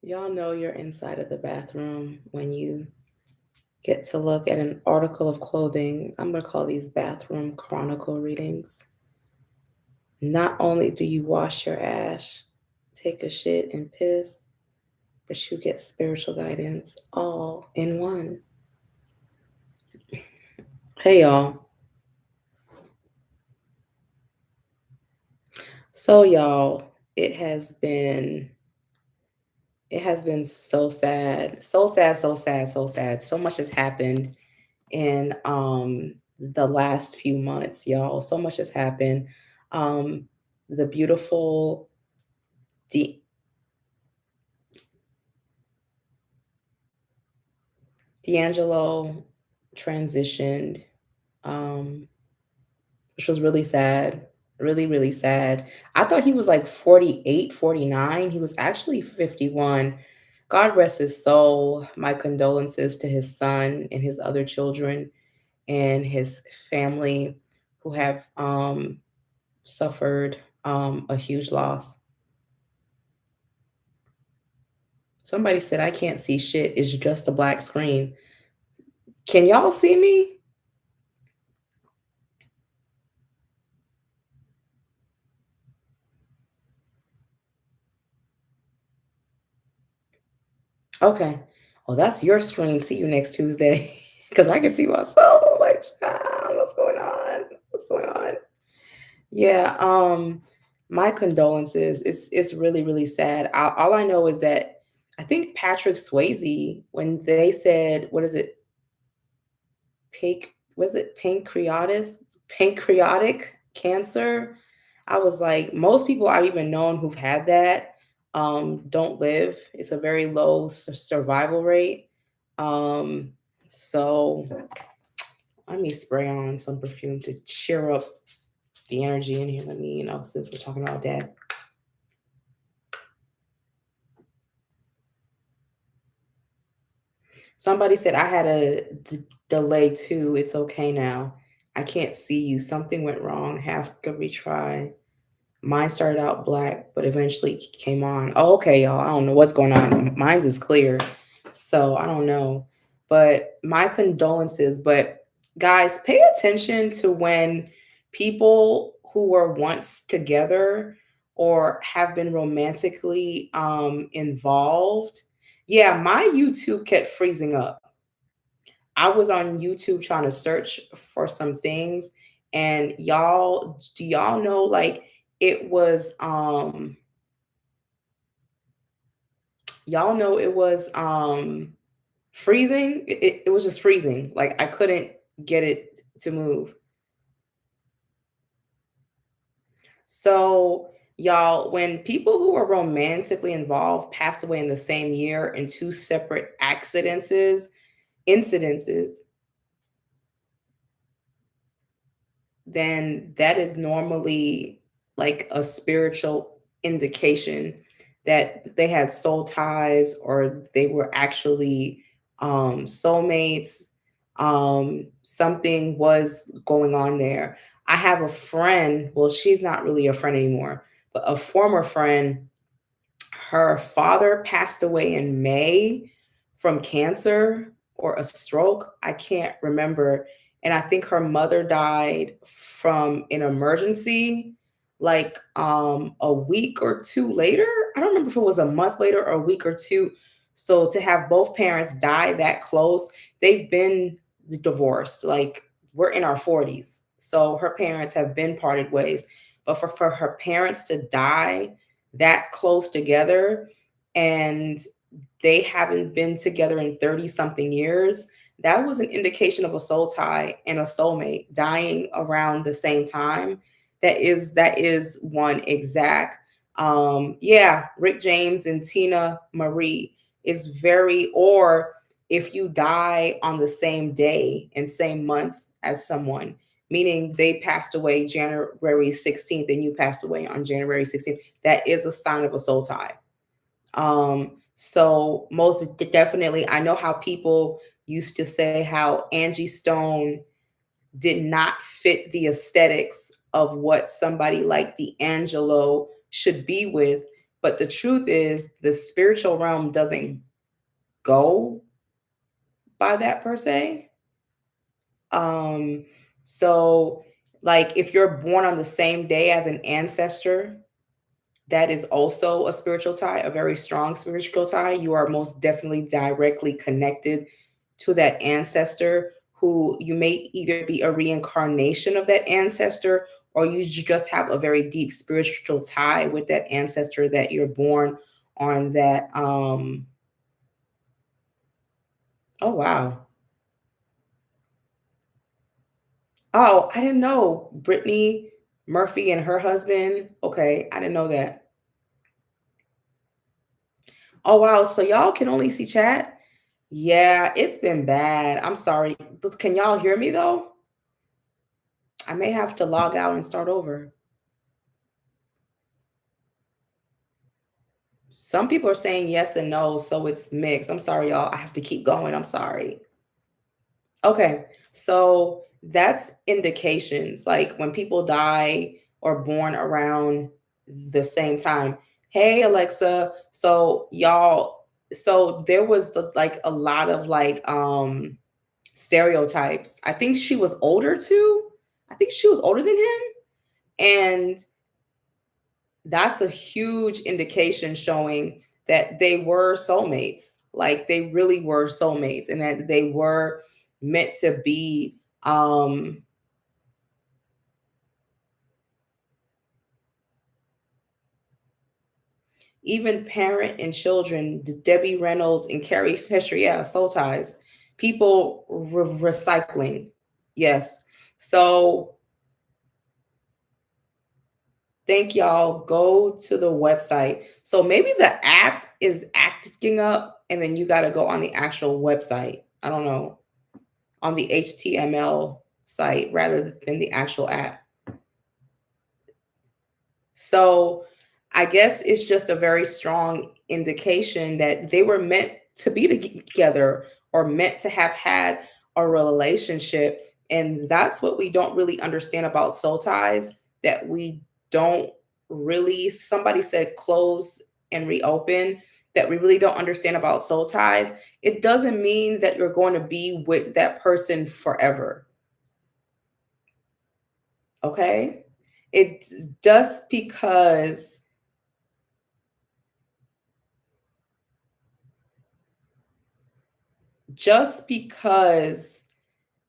Y'all know you're inside of the bathroom when you get to look at an article of clothing. I'm going to call these bathroom chronicle readings. Not only do you wash your ash, take a shit, and piss, but you get spiritual guidance all in one. Hey, y'all. So, y'all, it has been. It has been so sad, so sad, so sad, so sad. So much has happened in the last few months, y'all. So much has happened. Um the beautiful D- Deangelo transitioned, um, which was really sad. Really, really sad. I thought he was like 48, 49. He was actually 51. God rest his soul. My condolences to his son and his other children and his family who have suffered a huge loss. Somebody said, I can't see shit. It's just a black screen. Can y'all see me? Okay. Well, that's your screen. See you next Tuesday. Because I can see myself. Like, what's going on? What's going on? Yeah. My condolences. It's really, really sad. All I know is that I think Patrick Swayze, when they said, what is it? Was it pancreatic cancer? I was like, most people I've even known who've had that don't live. It's a very low survival rate. Um, so let me spray on some perfume to cheer up the energy in here. Let me, since we're talking about that. Somebody said I had a delay too. It's okay now. I can't see you. Something went wrong. Have to retry. Mine started out black, but eventually came on. Oh, okay, y'all. I don't know what's going on. Mine's is clear. So I don't know. But my condolences. But guys, pay attention to when people who were once together or have been romantically involved. Yeah, my YouTube kept freezing up. I was on YouTube trying to search for some things, and do y'all know, like, it was y'all know it was freezing. It was just freezing. Like, I couldn't get it to move. So, y'all, when people who were romantically involved passed away in the same year in two separate incidences, then that is normally like a spiritual indication that they had soul ties or they were actually soulmates. Something was going on there. I have a friend, well, she's not really a friend anymore, but a former friend. Her father passed away in May from cancer or a stroke. I can't remember. And I think her mother died from an emergency like a week or two later. I don't remember if it was a month later or a week or two. So to have both parents die that close, they've been divorced. Like, we're in our 40s. So her parents have been parted ways. But for her parents to die that close together and they haven't been together in 30 something years, that was an indication of a soul tie and a soulmate dying around the same time. That is one exact. Yeah, Rick James and Tina Marie is very, or if you die on the same day and same month as someone, meaning they passed away January 16th and you passed away on January 16th, that is a sign of a soul tie. So most definitely, I know how people used to say how Angie Stone did not fit the aesthetics of what somebody like D'Angelo should be with. But the truth is, the spiritual realm doesn't go by that per se. Um, so, like, if you're born on the same day as an ancestor, that is also a spiritual tie, a very strong spiritual tie. You are most definitely directly connected to that ancestor who you may either be a reincarnation of that ancestor or you just have a very deep spiritual tie with that ancestor that you're born on that oh wow. Oh, I didn't know. Brittany Murphy and her husband. Okay, I didn't know that. Oh wow, so y'all can only see chat? Yeah, it's been bad. I'm sorry. Can y'all hear me though? I may have to log out and start over. Some people are saying yes and no, so it's mixed. I'm sorry, y'all. I have to keep going. I'm sorry. Okay, so that's indications like when people die or born around the same time. Hey, Alexa. So y'all, so there was like a lot of like stereotypes. I think she was older too. I think she was older than him. And that's a huge indication showing that they were soulmates. Like they really were soulmates and that they were meant to be even parent and children, Debbie Reynolds and Carrie Fisher. Yeah, soul ties. People recycling. Yes. So thank y'all. Go to the website. So maybe the app is acting up and then you got to go on the actual website. I don't know, on the HTML site rather than the actual app. So I guess it's just a very strong indication that they were meant to be together or meant to have had a relationship. And that's what we don't really understand about soul ties, that we don't really, somebody said close and reopen, that we really don't understand about soul ties. It doesn't mean that you're going to be with that person forever. Okay? It's just because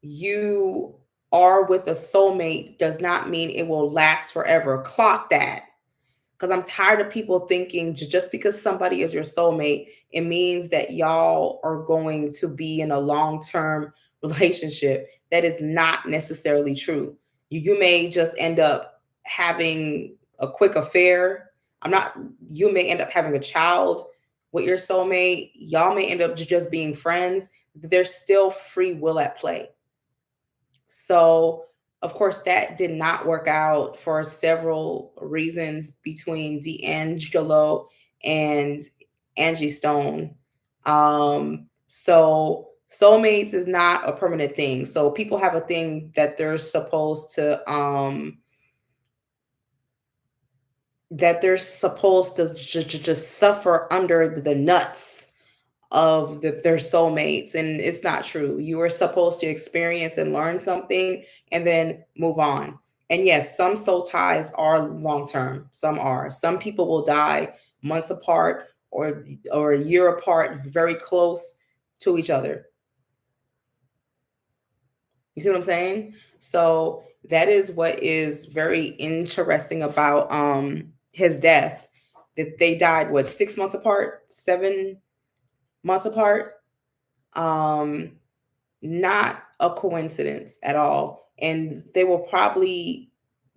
you are with a soulmate does not mean it will last forever. Clock that. Because I'm tired of people thinking just because somebody is your soulmate, it means that y'all are going to be in a long term relationship. That is not necessarily true. You may just end up having a quick affair. I'm not, you may end up having a child with your soulmate. Y'all may end up just being friends. There's still free will at play. So, of course, that did not work out for several reasons between Deangelo and Angie Stone. So soulmates is not a permanent thing. So people have a thing that they're supposed to just suffer under the nuts of their soulmates, and it's not true. You are supposed to experience and learn something and then move on. And yes, some soul ties are long term. Some people will die months apart or a year apart, very close to each other. You see what I'm saying? So that is what is very interesting about his death, that they died what, 6 months apart, 7 months apart. um Not a coincidence at all. And they will probably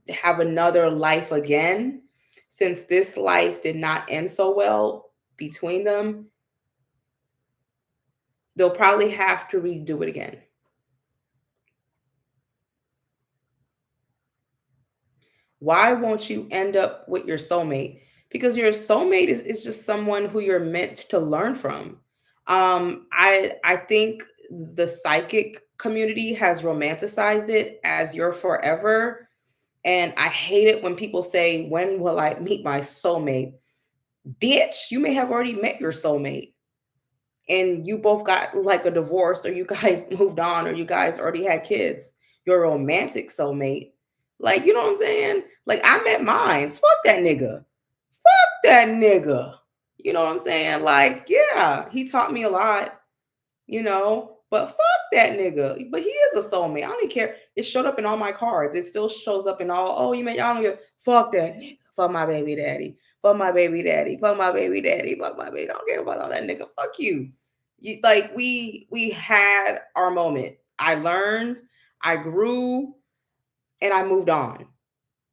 have another life again. Since this life did not end so well between them, they'll probably have to redo it again. Why won't you end up with your soulmate? Because your soulmate is just someone who you're meant to learn from. I think the psychic community has romanticized it as your forever. And I hate it when people say, when will I meet my soulmate? Bitch, you may have already met your soulmate and you both got like a divorce, or you guys moved on, or you guys already had kids. Your romantic soulmate. Like, you know what I'm saying? Like, I met mines. Fuck that nigga. Fuck that nigga. You know what I'm saying? Like, yeah, he taught me a lot, but fuck that nigga. But he is a soulmate. I don't even care. It showed up in all my cards. It still shows up in all, oh, you met, I don't give, fuck that nigga. Fuck my baby daddy. Fuck my baby daddy. Fuck my baby daddy. Fuck my baby. I don't care about all that nigga. Fuck you. Like, we had our moment. I learned, I grew, and I moved on.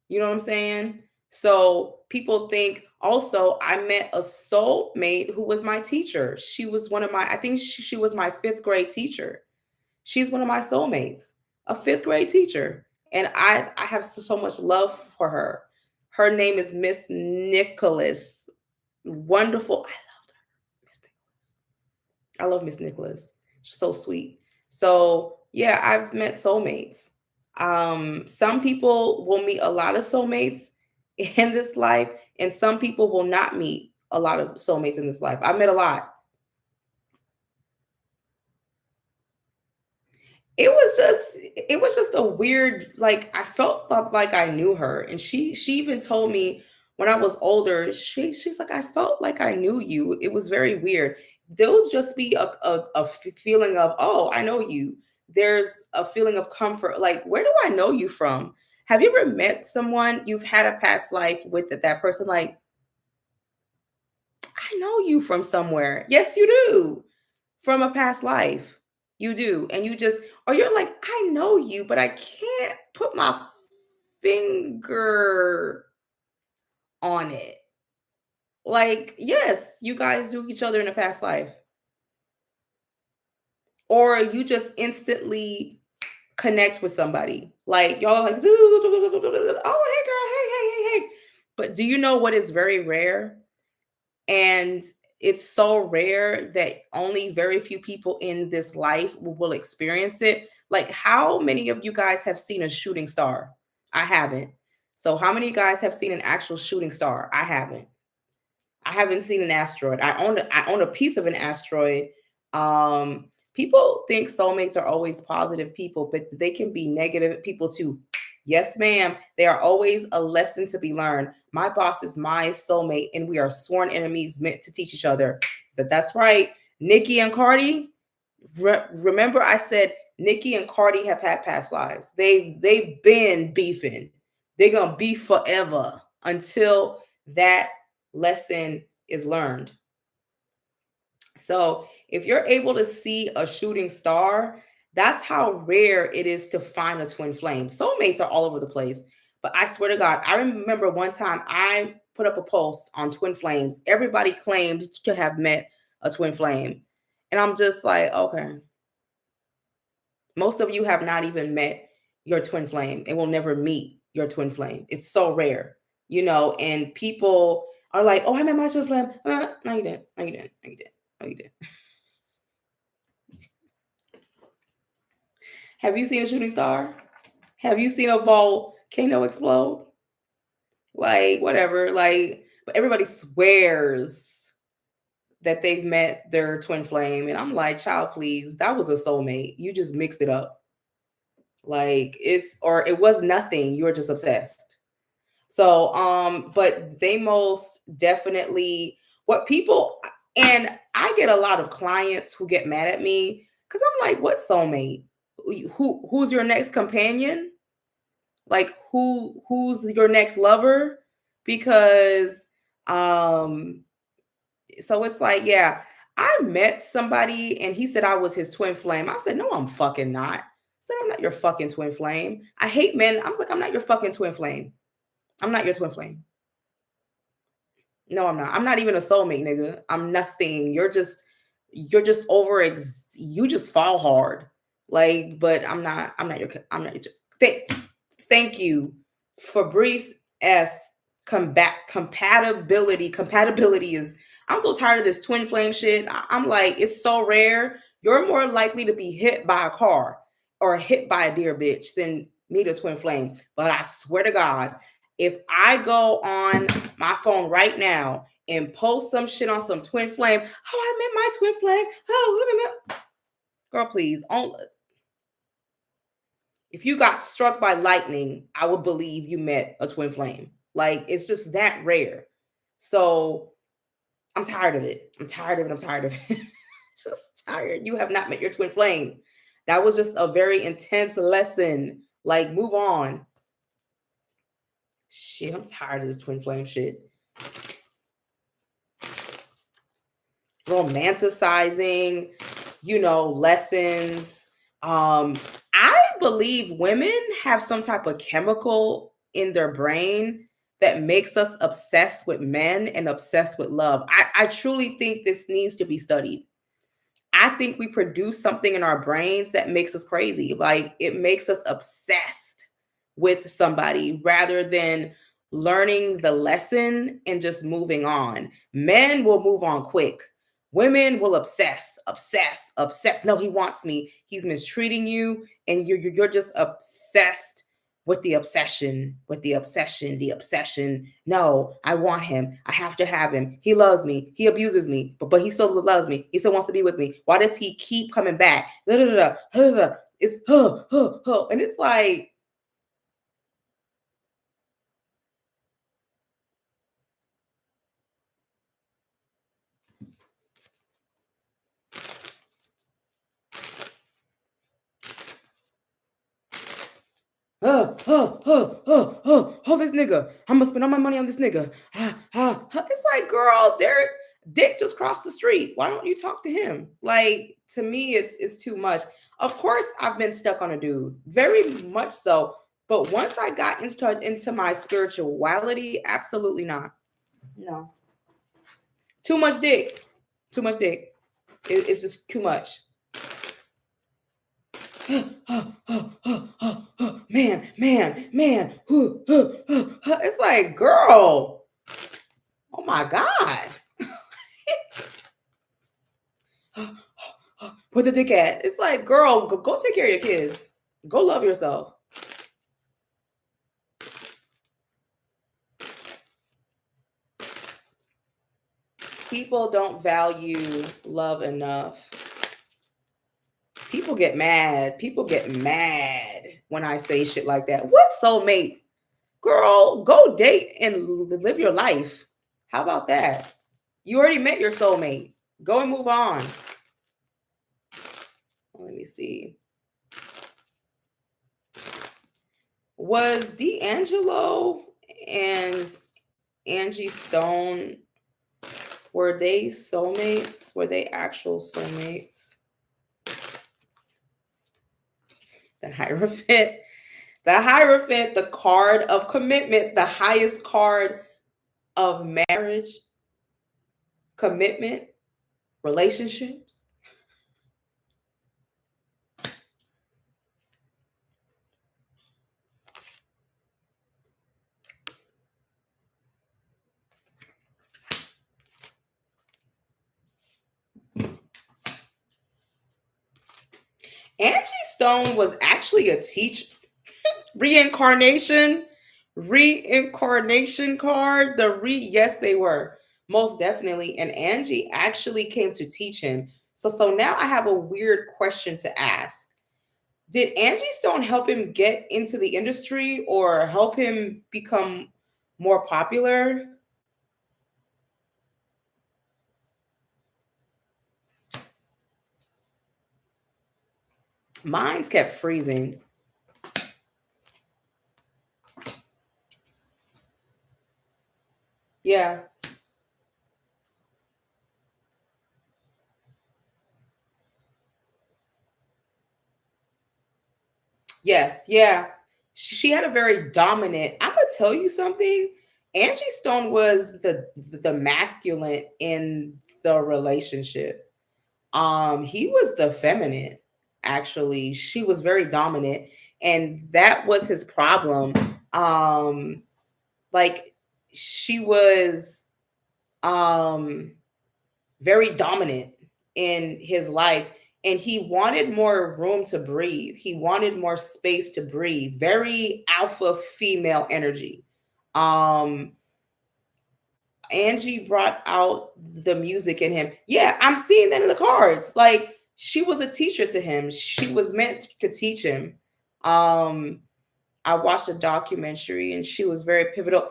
You know what I'm saying? So people think also I met a soulmate who was my teacher. She was one of my, I think she was my fifth grade teacher. She's one of my soulmates, a fifth grade teacher. And I have so much love for her. Her name is Miss Nicholas. Wonderful. I loved her, Miss Nicholas. I love Miss Nicholas. She's so sweet. So yeah, I've met soulmates. Some people will meet a lot of soulmates in this life, and some people will not meet a lot of soulmates in this life. I've met a lot. It was just a weird, like, I felt like I knew her, and she even told me when I was older, she's like, I felt like I knew you. It was very weird. There'll just be a feeling of, oh, I know you. There's a feeling of comfort, like, where do I know you from? Have you ever met someone you've had a past life with, that person, like, I know you from somewhere? Yes, you do. From a past life. You do. And you just, or you're like, I know you, but I can't put my finger on it. Like, yes, you guys do each other in a past life. Or you just instantly connect with somebody. Like, y'all like, oh, hey, girl, hey, hey, hey, hey. But do you know what is very rare? And it's so rare that only very few people in this life will experience it. Like, how many of you guys have seen a shooting star? I haven't. So how many guys have seen an actual shooting star? I haven't. I haven't seen an asteroid. I own a piece of an asteroid. People think soulmates are always positive people, but they can be negative people too. Yes, ma'am. They are always a lesson to be learned. My boss is my soulmate, and we are sworn enemies meant to teach each other. That's right. Nicki and Cardi. Remember, I said Nicki and Cardi have had past lives. They've been beefing. They're gonna beef forever until that lesson is learned. So if you're able to see a shooting star, that's how rare it is to find a twin flame. Soulmates are all over the place. But I swear to God, I remember one time I put up a post on twin flames. Everybody claimed to have met a twin flame. And I'm just like, okay, most of you have not even met your twin flame and will never meet your twin flame. It's so rare, and people are like, oh, I met my twin flame. No, you didn't. No, you didn't. No, you didn't. No, you didn't. Have you seen a shooting star? Have you seen a volcano explode? Like, whatever. Like, but everybody swears that they've met their twin flame. And I'm like, child, please, that was a soulmate. You just mixed it up. Like, or it was nothing. You were just obsessed. So, but they most definitely, what people, and I get a lot of clients who get mad at me because I'm like, what soulmate? Who's your next companion? Like, who's your next lover? Because so it's like, yeah, I met somebody and he said I was his twin flame. I said, no, I'm fucking not. I said, I'm not your fucking twin flame. I hate men. I was like, I'm not your fucking twin flame. I'm not your twin flame. No, I'm not. I'm not even a soulmate, nigga. I'm nothing. You're just you just fall hard. Like, but I'm not your thank you. Fabrice S. Compatibility. Compatibility is, I'm so tired of this twin flame shit. I'm like, it's so rare. You're more likely to be hit by a car or hit by a deer bitch than meet a twin flame. But I swear to God, if I go on my phone right now and post some shit on some twin flame. Oh, I met my twin flame. Oh, girl, please. If you got struck by lightning, I would believe you met a twin flame. Like, it's just that rare. So I'm tired of it. I'm tired of it. I'm tired of it. Just tired. You have not met your twin flame. That was just a very intense lesson. Like, move on. Shit, I'm tired of this twin flame shit. Romanticizing, lessons. I believe women have some type of chemical in their brain that makes us obsessed with men and obsessed with love. I truly think this needs to be studied. I think we produce something in our brains that makes us crazy. Like, it makes us obsessed with somebody rather than learning the lesson and just moving on. Men will move on quick. Women will obsess, obsess, obsess. No, he wants me. He's mistreating you, and you're just obsessed with the obsession, with the obsession, the obsession. No, I want him. I have to have him. He loves me. He abuses me, but he still loves me. He still wants to be with me. Why does he keep coming back? Da, da, da, da, da, da. It's and it's like, this nigga. I'm gonna spend all my money on this nigga. It's like, girl, there, Dick just crossed the street. Why don't you talk to him? Like, to me, it's too much. Of course, I've been stuck on a dude, very much so. But once I got into my spirituality, absolutely not. No, too much dick. Too much dick. It's just too much. Man, man, man. It's like, girl, oh my God. Where the dick at? It's like, girl, go take care of your kids. Go love yourself. People don't value love enough. People get mad. People get mad when I say shit like that. What soulmate? Girl, go date and live your life. How about that? You already met your soulmate. Go and move on. Let me see. Was Deangelo and Angie Stone, were they soulmates? Were they actual soulmates? The Hierophant. The Hierophant, the card of commitment, the highest card of marriage, commitment, relationships. Angie Stone was actually a teacher. Reincarnation card. Yes, they were. Most definitely. And Angie actually came to teach him. So now I have a weird question to ask. Did Angie Stone help him get into the industry or help him become more popular? Mine's kept freezing. Yeah. Yes. Yeah. She had a very dominant. I'm gonna tell you something. Angie Stone was the masculine in the relationship. He was the feminine. Actually, she was very dominant, and that was his problem. Like, she was um very dominant in his life, and he wanted more room to breathe. He wanted more space to breathe. Very alpha female energy. um Angie brought out the music in him. Yeah, I'm seeing that in the cards. Like she was a teacher to him. She was meant to teach him. Um, I watched a documentary and she was very pivotal.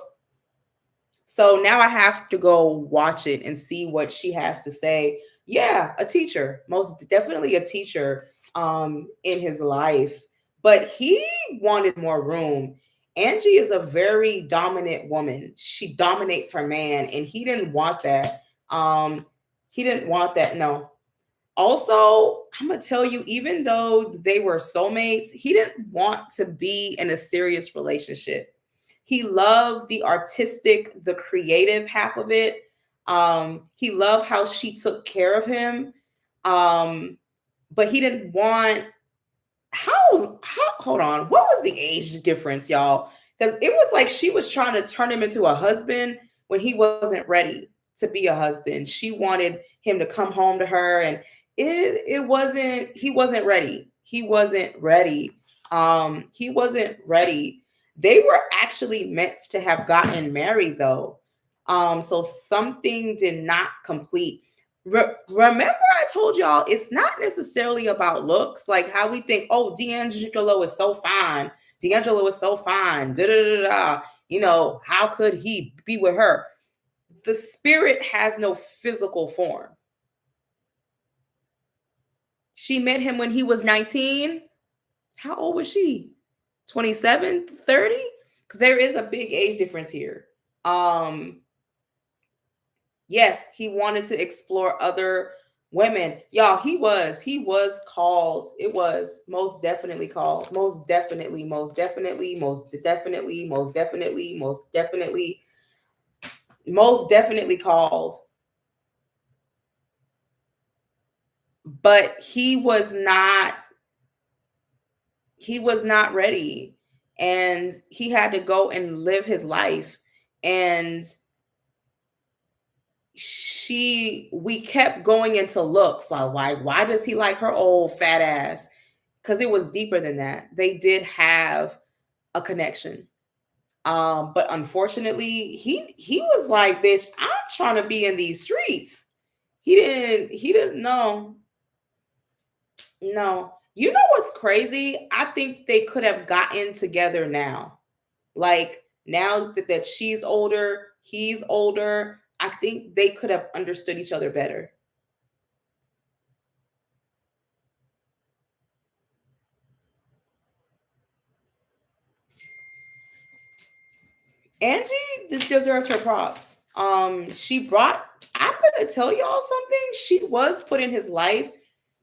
So now I have to go watch it and see what she has to say. Yeah, a teacher, most definitely a teacher in his life, but he wanted more room. Angie is a very dominant woman. She dominates her man and he didn't want that. He didn't want that. No. Also, I'm gonna tell you, even though they were soulmates, he didn't want to be in a serious relationship. He loved the artistic, the creative half of it. He loved how she took care of him. Um, but he didn't want how hold on, what was the age difference, y'all? Because it was like she was trying to turn him into a husband when he wasn't ready to be a husband. She wanted him to come home to her, and it wasn't, he wasn't ready. He wasn't ready. They were actually meant to have gotten married though. So something did not complete. Remember, I told y'all it's not necessarily about looks, like how we think, oh, D'Angelo is so fine. D'Angelo is so fine. Da, da, da, da. You know, how could he be with her? The spirit has no physical form. She met him when he was 19. How old was she? 27, 30? Because there is a big age difference here. Yes, he wanted to explore other women. Y'all, he was called. It was most definitely called. Most definitely, most definitely, most definitely, most definitely, most definitely, most definitely called. But he was not ready. And he had to go and live his life. And we kept going into looks like, why does he like her old fat ass? Because it was deeper than that. They did have a connection. But unfortunately, he was like, bitch, I'm trying to be in these streets. He didn't know. No. You know what's crazy? I think they could have gotten together now. Like now that she's older, he's older. I think they could have understood each other better. Angie deserves her props. She brought. I'm gonna tell y'all something. She was put in his life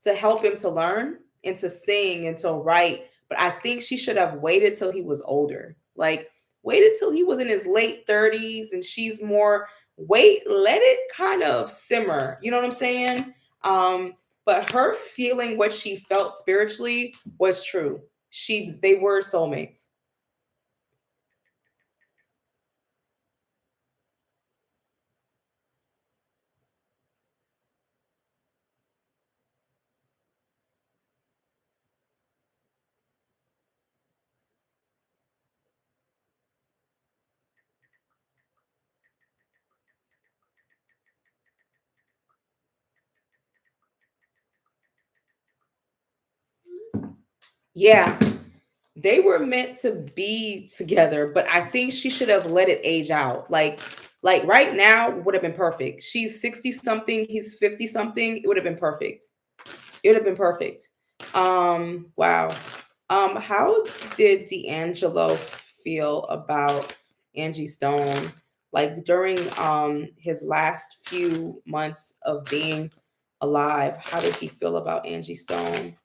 to help him to learn and to sing and to write. But I think she should have waited till he was older. Like waited till he was in his late 30s, and she's more. Wait, let it kind of simmer. You know what I'm saying? But her feeling what she felt spiritually was true. They were soulmates. Yeah, they were meant to be together, but I think she should have let it age out. Like right now would have been perfect. She's 60 something, he's 50 something. It would have been perfect. It would have been perfect. Wow. How did D'Angelo feel about Angie Stone? Like during his last few months of being alive, how did he feel about Angie Stone?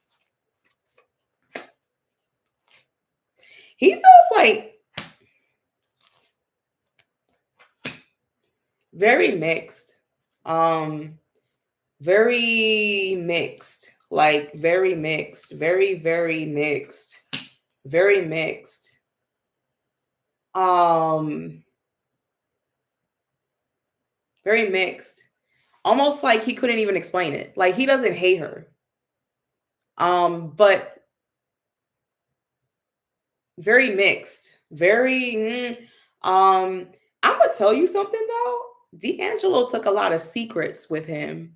He feels like very mixed. Um, very mixed. Like very mixed. Very, very mixed. Very mixed. Um, very mixed. Almost like he couldn't even explain it. Like he doesn't hate her. But very mixed. Very I'm gonna tell you something though. D'Angelo took a lot of secrets with him.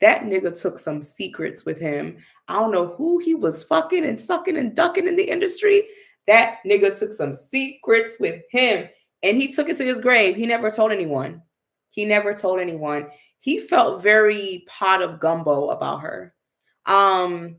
That nigga took some secrets with him. I don't know who he was fucking and sucking and ducking in the industry. That nigga took some secrets with him and he took it to his grave. He never told anyone. He never told anyone. He felt very pot of gumbo about her. Um,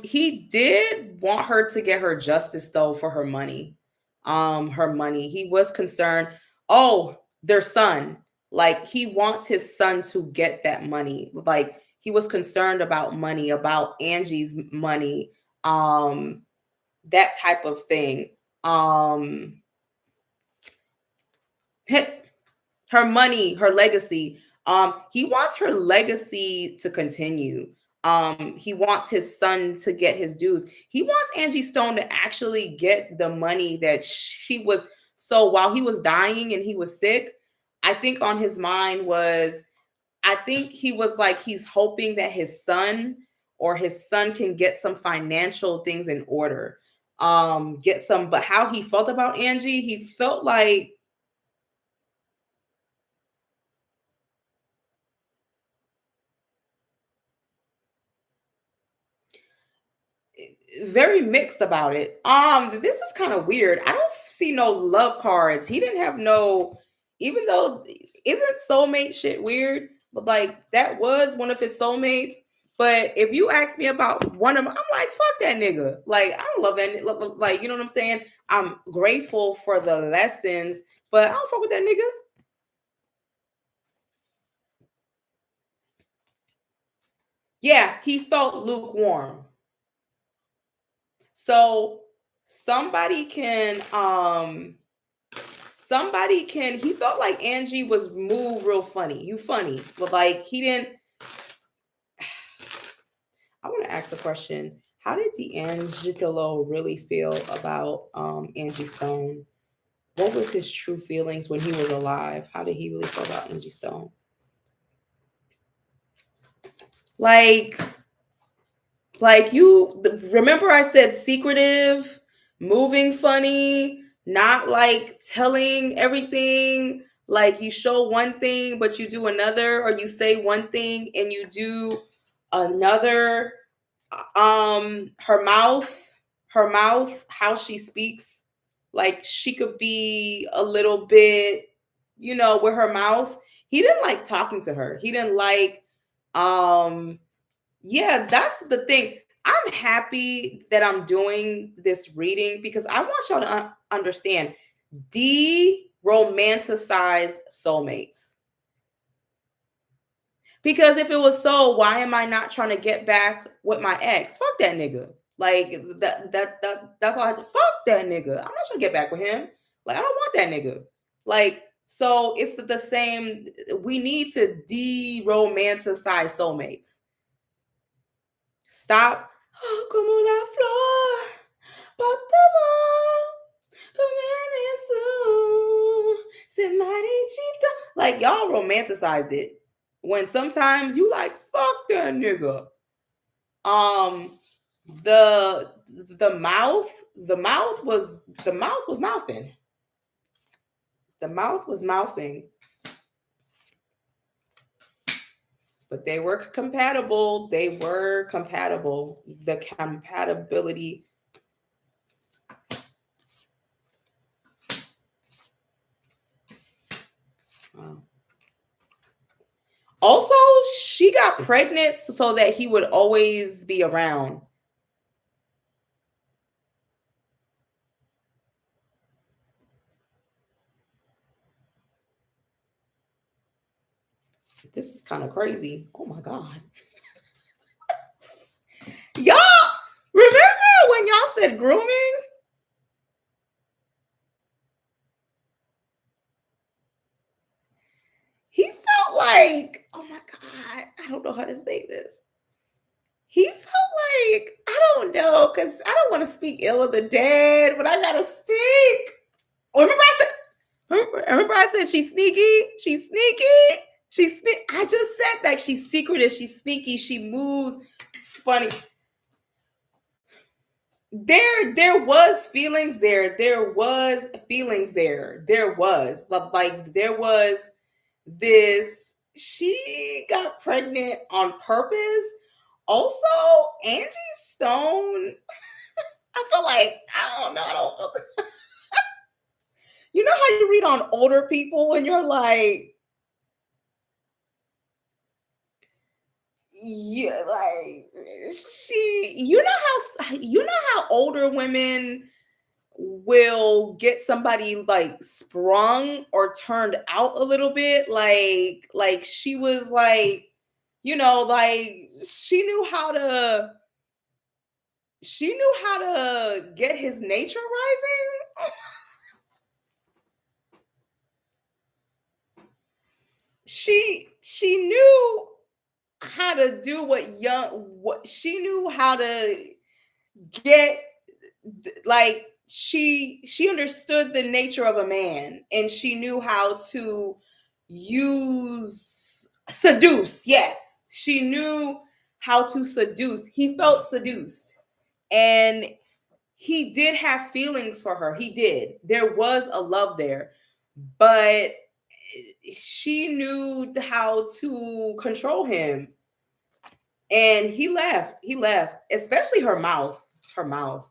he did want her to get her justice though for her money. Her money. He was concerned. Oh, their son. Like he wants his son to get that money. Like he was concerned about money, about Angie's money, that type of thing. Um, her money, her legacy. He wants her legacy to continue. He wants his son to get his dues. He wants Angie Stone to actually get the money that she was. So while he was dying and he was sick, I think on his mind was, I think he was like, he's hoping that his son or his son can get some financial things in order. Get some, but how he felt about Angie, he felt like very mixed about it. This is kind of weird. I don't see no love cards. He didn't have no, even though isn't soulmate shit weird, but like that was one of his soulmates. But if you ask me about one of them, I'm like, fuck that nigga. Like, I don't love that. Like, you know what I'm saying? I'm grateful for the lessons, but I don't fuck with that nigga. Yeah, he felt lukewarm. So somebody can he felt like Angie was moved real funny. You funny. But like he didn't. I want to ask a question. How did D'Angelo really feel about Angie Stone? What was his true feelings when he was alive? How did he really feel about Angie Stone? Like you remember I said secretive, moving funny, not like telling everything. Like you show one thing, but you do another, or you say one thing and you do another. Her mouth, how she speaks, like she could be a little bit, with her mouth. He didn't like talking to her. He didn't like, yeah, that's the thing. I'm happy that I'm doing this reading because I want y'all to understand, de-romanticize soulmates. Because if it was so, why am I not trying to get back with my ex? Fuck that nigga. Like that's all I have to, fuck that nigga. I'm not trying to get back with him. Like I don't want that nigga. Like, so it's the same. We need to de-romanticize soulmates. Stop. Oh, como la flor, se marichita. Like y'all romanticized it when sometimes you like fuck that nigga. The mouth was mouthing. The mouth was mouthing. But they were compatible. They were compatible. The compatibility. Also, she got pregnant so that he would always be around. This is kind of crazy. Oh my God. Y'all, remember when y'all said grooming? He felt like, oh my God, I don't know how to say this. He felt like, I don't know, because I don't want to speak ill of the dead, but I gotta speak. Remember I said she's sneaky? She's sneaky. I just said that she's secretive, she's sneaky, she moves funny. There was feelings there. There was feelings there. There was, but like there was this. She got pregnant on purpose. Also, Angie Stone. I feel like I don't know. I don't. You know how you read on older people and you're like, yeah, like she. You know how older women will get somebody like sprung or turned out a little bit, like she was like, like she knew how to get his nature rising. She knew how to do what she knew how to get, like she understood the nature of a man, and she knew how to use seduce. Yes, she knew how to seduce. He felt seduced, and he did have feelings for her. He did. There was a love there, but she knew how to control him, and he left, especially her mouth. Um,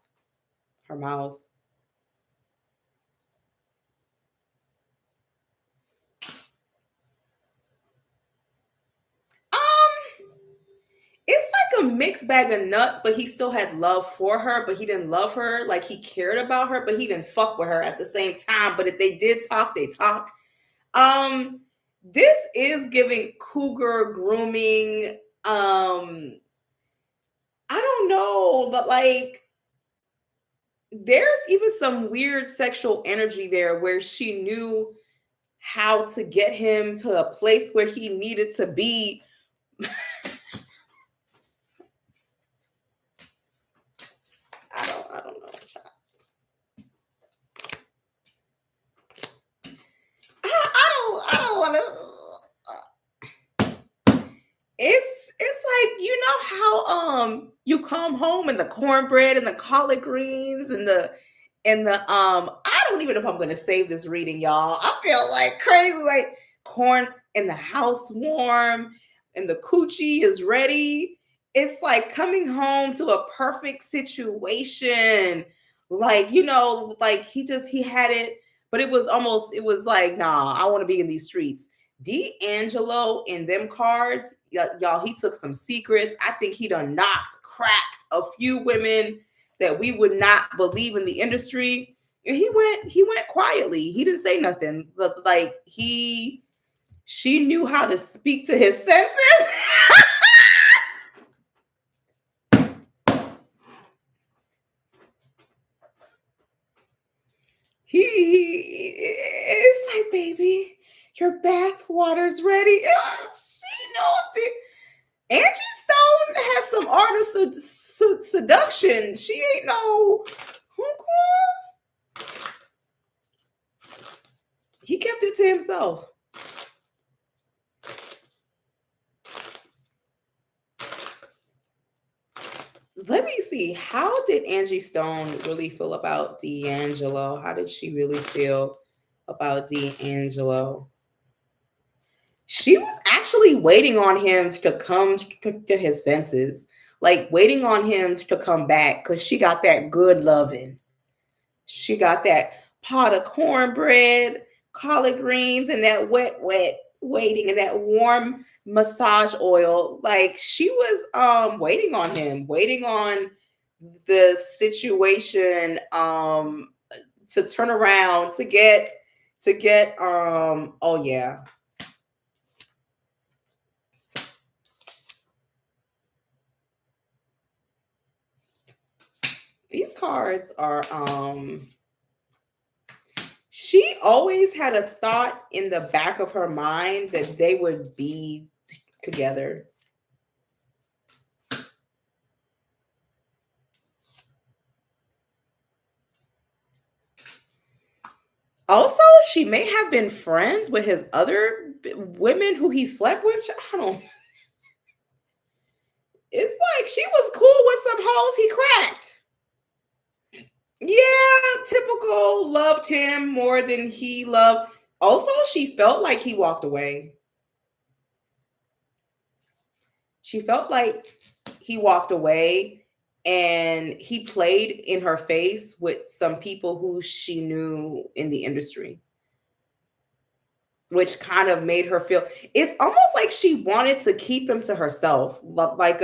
it's like a mixed bag of nuts, but he still had love for her, but he didn't love her. Like he cared about her, but he didn't fuck with her at the same time. But if they did talk, they talked. Um, this is giving cougar grooming. I don't know, but like there's even some weird sexual energy there where she knew how to get him to a place where he needed to be. I don't know. I don't want to. It's like, how you come home and the cornbread and the collard greens and the I don't even know if I'm gonna save this reading, y'all. I feel like crazy, like corn in the house warm and the coochie is ready. It's like coming home to a perfect situation. Like, like he had it, but it was like, nah, I want to be in these streets. Deangelo in them cards, y'all, he took some secrets. I think he done cracked a few women that we would not believe in the industry. And he went quietly. He didn't say nothing. But like she knew how to speak to his senses. It's like, baby, your bath water's ready. She know Angie Stone has some art of seduction. She ain't no. He kept it to himself. Let me see. How did Angie Stone really feel about Deangelo? How did she really feel about Deangelo? She was actually waiting on him to come to his senses, like waiting on him to come back because she got that good loving. She got that pot of cornbread, collard greens, and that wet waiting, and that warm massage oil. Like she was waiting on him, waiting on the situation to turn around to get oh yeah. These cards are she always had a thought in the back of her mind that they would be together. Also, she may have been friends with his other women who he slept with. I don't. It's like she was cool with some hoes he cracked. Yeah, typical. Loved him more than he loved. Also, she felt like he walked away. She felt like he walked away and he played in her face with some people who she knew in the industry, which kind of made her feel it's almost like she wanted to keep him to herself, like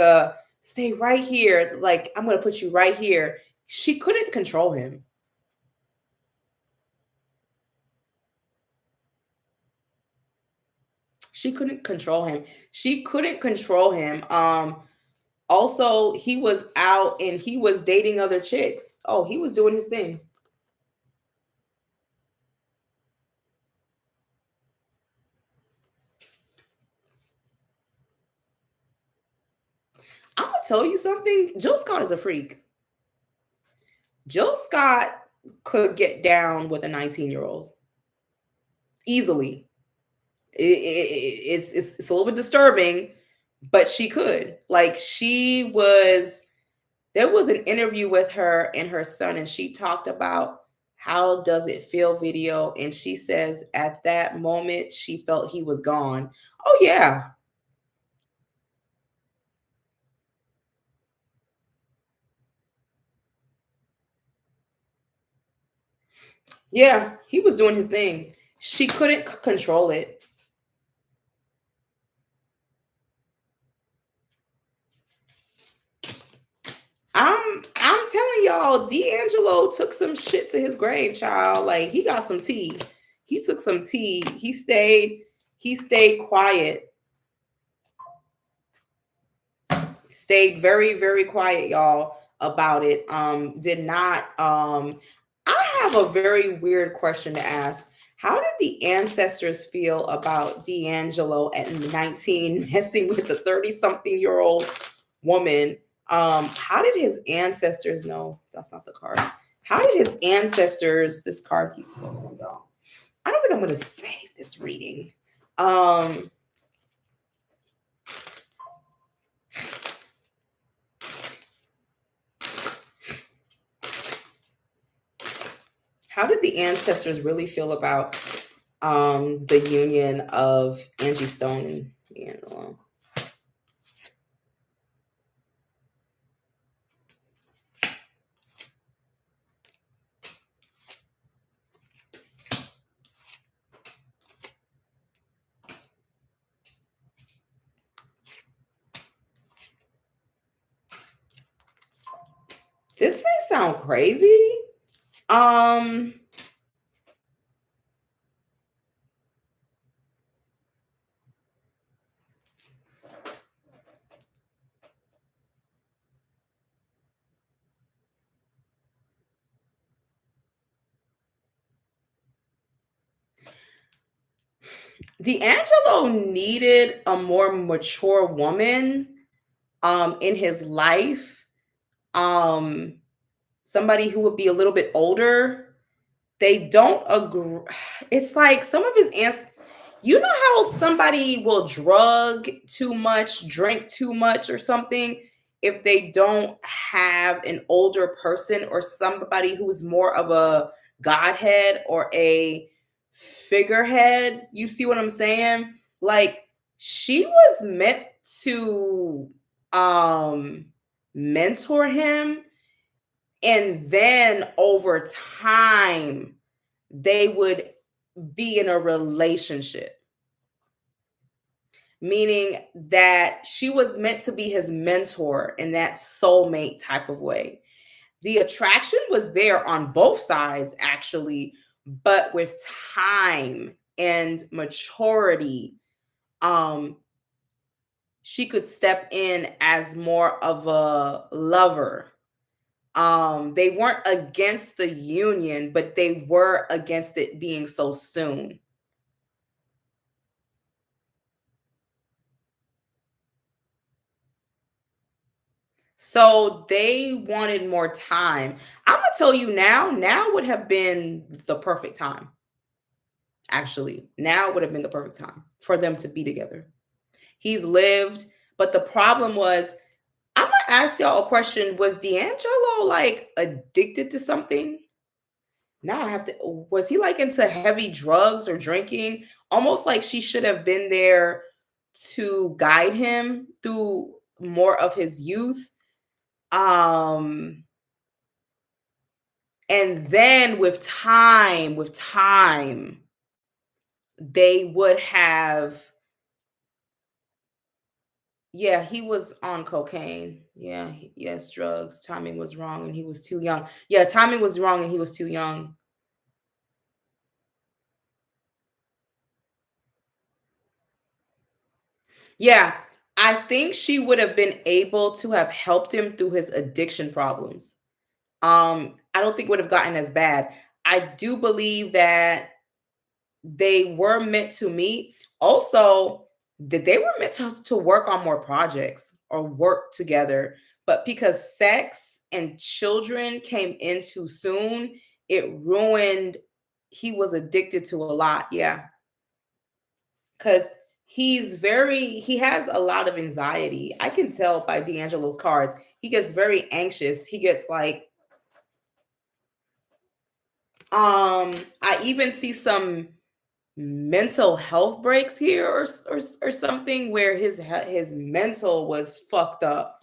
stay right here, like I'm going to put you right here. She couldn't control him. She couldn't control him. She couldn't control him. Also, he was out and he was dating other chicks. Oh, he was doing his thing. I'm gonna tell you something. Jill Scott is a freak. Jill Scott could get down with a 19-year-old easily. It's a little bit disturbing, but she could. Like she was. There was an interview with her and her son, and she talked about how does it feel video, and she says at that moment she felt he was gone. Oh yeah, yeah, he was doing his thing. She couldn't control it. I'm telling y'all, D'Angelo took some shit to his grave, child. Like he got some tea. He took some tea. He stayed quiet. Stayed very, very quiet, y'all, about it. Did not I have a very weird question to ask. How did the ancestors feel about D'Angelo at 19 messing with a 30-something-year-old woman? How did his ancestors know? That's not the card. How did his ancestors, this card keeps going, y'all. I don't think I'm gonna save this reading. Um, how did the ancestors really feel about the union of Angie Stone and D'Angelo? This may sound crazy. Um, D'Angelo needed a more mature woman in his life. Um, somebody who would be a little bit older. They don't agree. It's like some of his aunts, you know how somebody will drug too much, drink too much or something if they don't have an older person or somebody who's more of a godhead or a figurehead. You see what I'm saying? Like she was meant to um mentor him, and then over time they would be in a relationship, meaning that she was meant to be his mentor in that soulmate type of way. The attraction was there on both sides, actually, but with time and maturity, um, she could step in as more of a lover. They weren't against the union, but they were against it being so soon. So they wanted more time. I'm gonna tell you now would have been the perfect time. actually. Now would have been the perfect time for them to be together. He's lived, but the problem was, I'm gonna ask y'all a question. Was D'Angelo like addicted to something? Now I have to, was he like into heavy drugs or drinking? Almost like she should have been there to guide him through more of his youth. Um, and then with time, they would have, yeah, he was on cocaine. Yeah, yes, drugs. Timing was wrong and he was too young. Yeah, timing was wrong and he was too young. Yeah, I think she would have been able to have helped him through his addiction problems. I don't think it would have gotten as bad. I do believe that they were meant to meet. Also, that they were meant to work on more projects or work together. But because sex and children came in too soon, it ruined, he was addicted to a lot. Yeah. Because he has a lot of anxiety. I can tell by D'Angelo's cards. He gets very anxious. He gets like, I even see some mental health breaks here, or something where his mental was fucked up.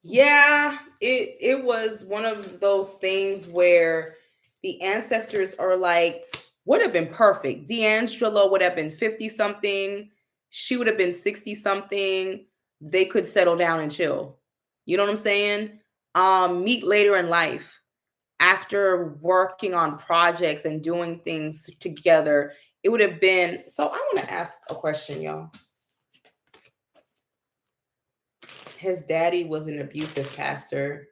Yeah, it was one of those things where the ancestors are like, would have been perfect. D'Angelo would have been 50 something, she would have been 60 something. They could settle down and chill. You know what I'm saying? Meet later in life after working on projects and doing things together. It would have been, so I want to ask a question, y'all. His daddy was an abusive pastor.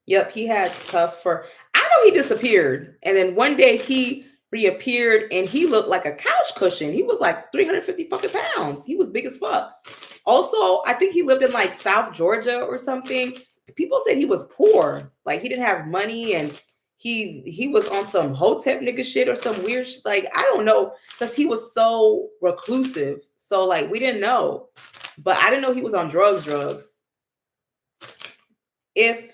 Yep, he had tough for. I know he disappeared, and then one day he reappeared, and he looked like a couch cushion. He was like 350 fucking pounds. He was big as fuck. Also, I think he lived in like South Georgia or something. People said he was poor, like he didn't have money, and he was on some hotep nigga shit or some weird shit. Like I don't know, because he was so reclusive. So like we didn't know, but I didn't know he was on drugs. Drugs. If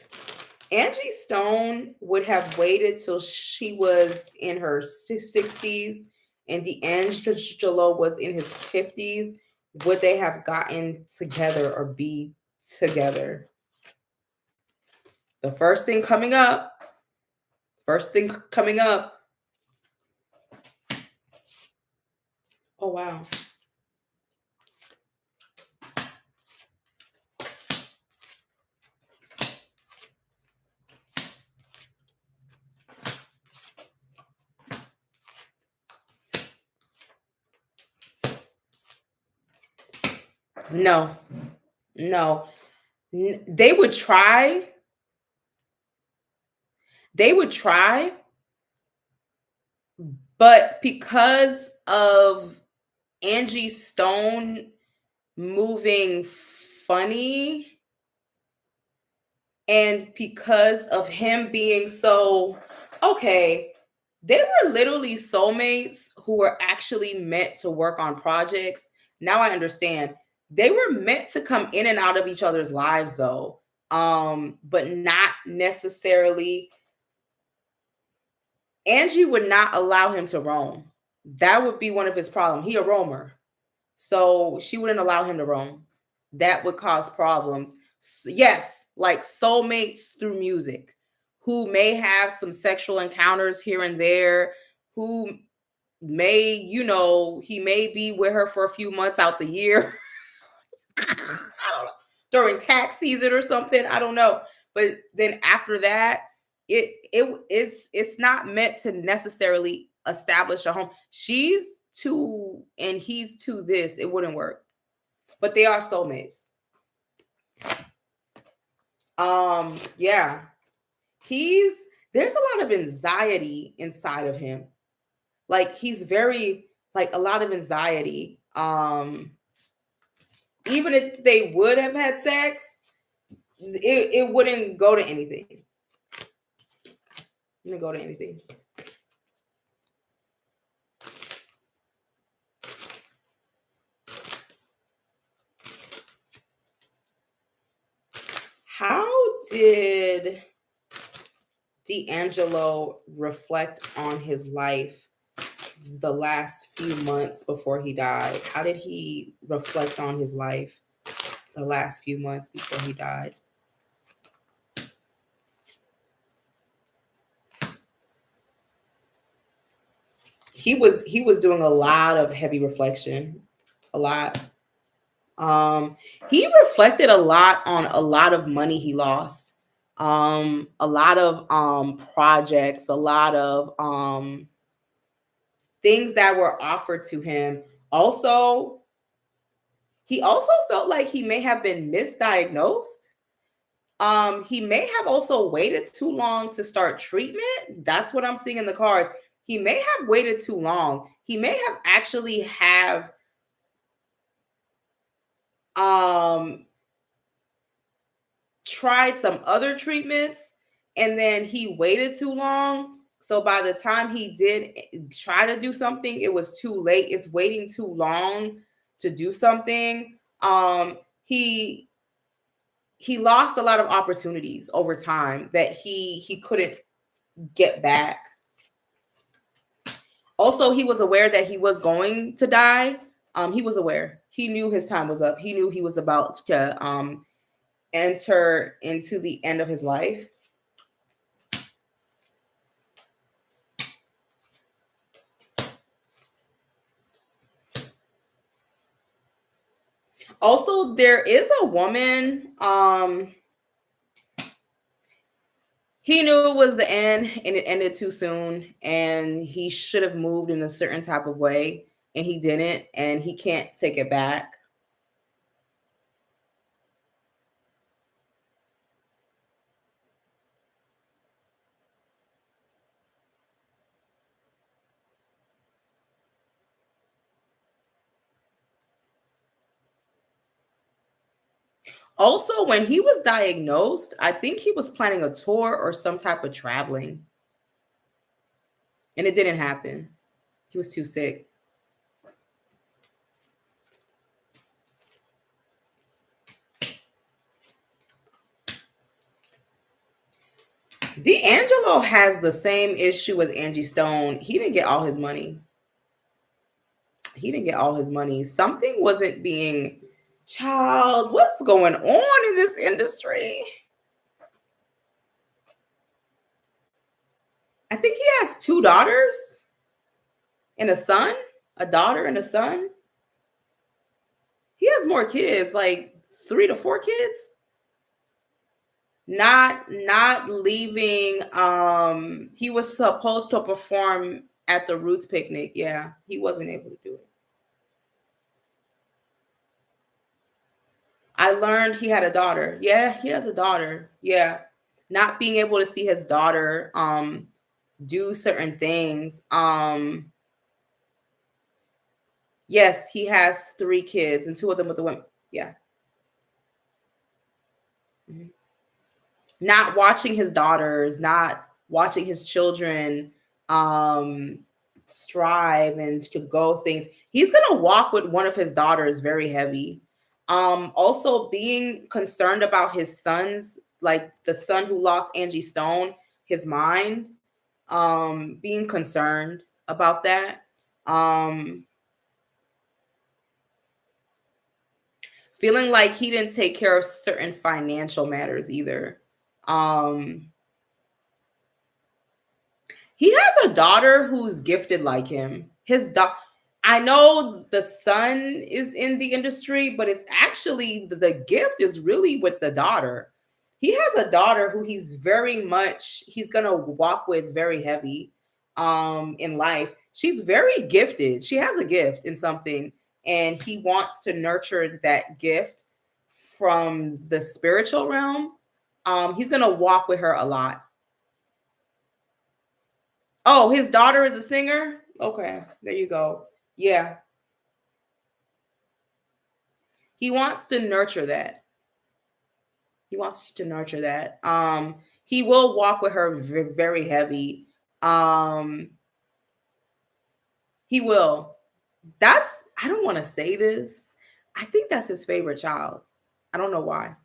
Angie Stone would have waited till she was in her 60s and D'Angelo was in his 50s, would they have gotten together or be together? The first thing coming up. Oh, wow. No, no. They would try. They would try, but because of Angie Stone moving funny, and because of him being so, okay, they were literally soulmates who were actually meant to work on projects. Now I understand. They were meant to come in and out of each other's lives though. But not necessarily. Angie would not allow him to roam. That would be one of his problems. He a roamer. So she wouldn't allow him to roam. That would cause problems. Yes, like soulmates through music, who may have some sexual encounters here and there, who may, he may be with her for a few months out the year. I don't know. During tax season or something. I don't know. But then after that, it's not meant to necessarily establish a home. She's too and he's too this. It wouldn't work. But they are soulmates. Yeah. He's There's a lot of anxiety inside of him. Like he's very like a lot of anxiety. Even if they would have had sex, it wouldn't go to anything. It wouldn't go to anything. How did Deangelo reflect on his life the last few months before he died? How did he reflect on his life the last few months before he died? He was doing a lot of heavy reflection, a lot. Um, he reflected a lot on a lot of money he lost, a lot of projects, a lot of things that were offered to him. Also, he also felt like he may have been misdiagnosed. He may have also waited too long to start treatment. That's what I'm seeing in the cards. He may have waited too long. He may have actually have um tried some other treatments and then he waited too long. So by the time he did try to do something, it was too late. It's waiting too long to do something. He lost a lot of opportunities over time that he couldn't get back. Also, he was aware that he was going to die. He was aware. He knew his time was up. He knew he was about to enter into the end of his life. Also, there is a woman. He knew it was the end and it ended too soon, and he should have moved in a certain type of way, and he didn't, and he can't take it back. Also, when he was diagnosed, I think he was planning a tour or some type of traveling, and it didn't happen. He was too sick. Deangelo has the same issue as Angie Stone. He didn't get all his money. He didn't get all his money. Something wasn't being, child, what's going on in this industry? I think he has two daughters and a son, a daughter and a son. He has more kids, like 3 to 4 kids. Not leaving. He was supposed to perform at the Roots picnic. Yeah, he wasn't able to do it. I learned he had a daughter. Yeah, he has a daughter. Yeah. Not being able to see his daughter do certain things. Yes, he has 3 kids and 2 of them with the women. Yeah. Mhm. Not watching his daughters, not watching his children um strive and to go things. He's gonna walk with one of his daughters very heavy. Also being concerned about his sons, like the son who lost Angie Stone, his mind, being concerned about that. Um Feeling like he didn't take care of certain financial matters either. Um He has a daughter who's gifted like him. I know the son is in the industry, but it's actually the gift is really with the daughter. He has a daughter who he's gonna walk with very heavy in life. She's very gifted. She has a gift in something, and he wants to nurture that gift from the spiritual realm. He's gonna walk with her a lot. Oh, his daughter is a singer? Okay, there you go. Yeah. He wants to nurture that. He wants to nurture that. He will walk with her very heavy. Um, he will. That's I don't want to say this. I think that's his favorite child. I don't know why.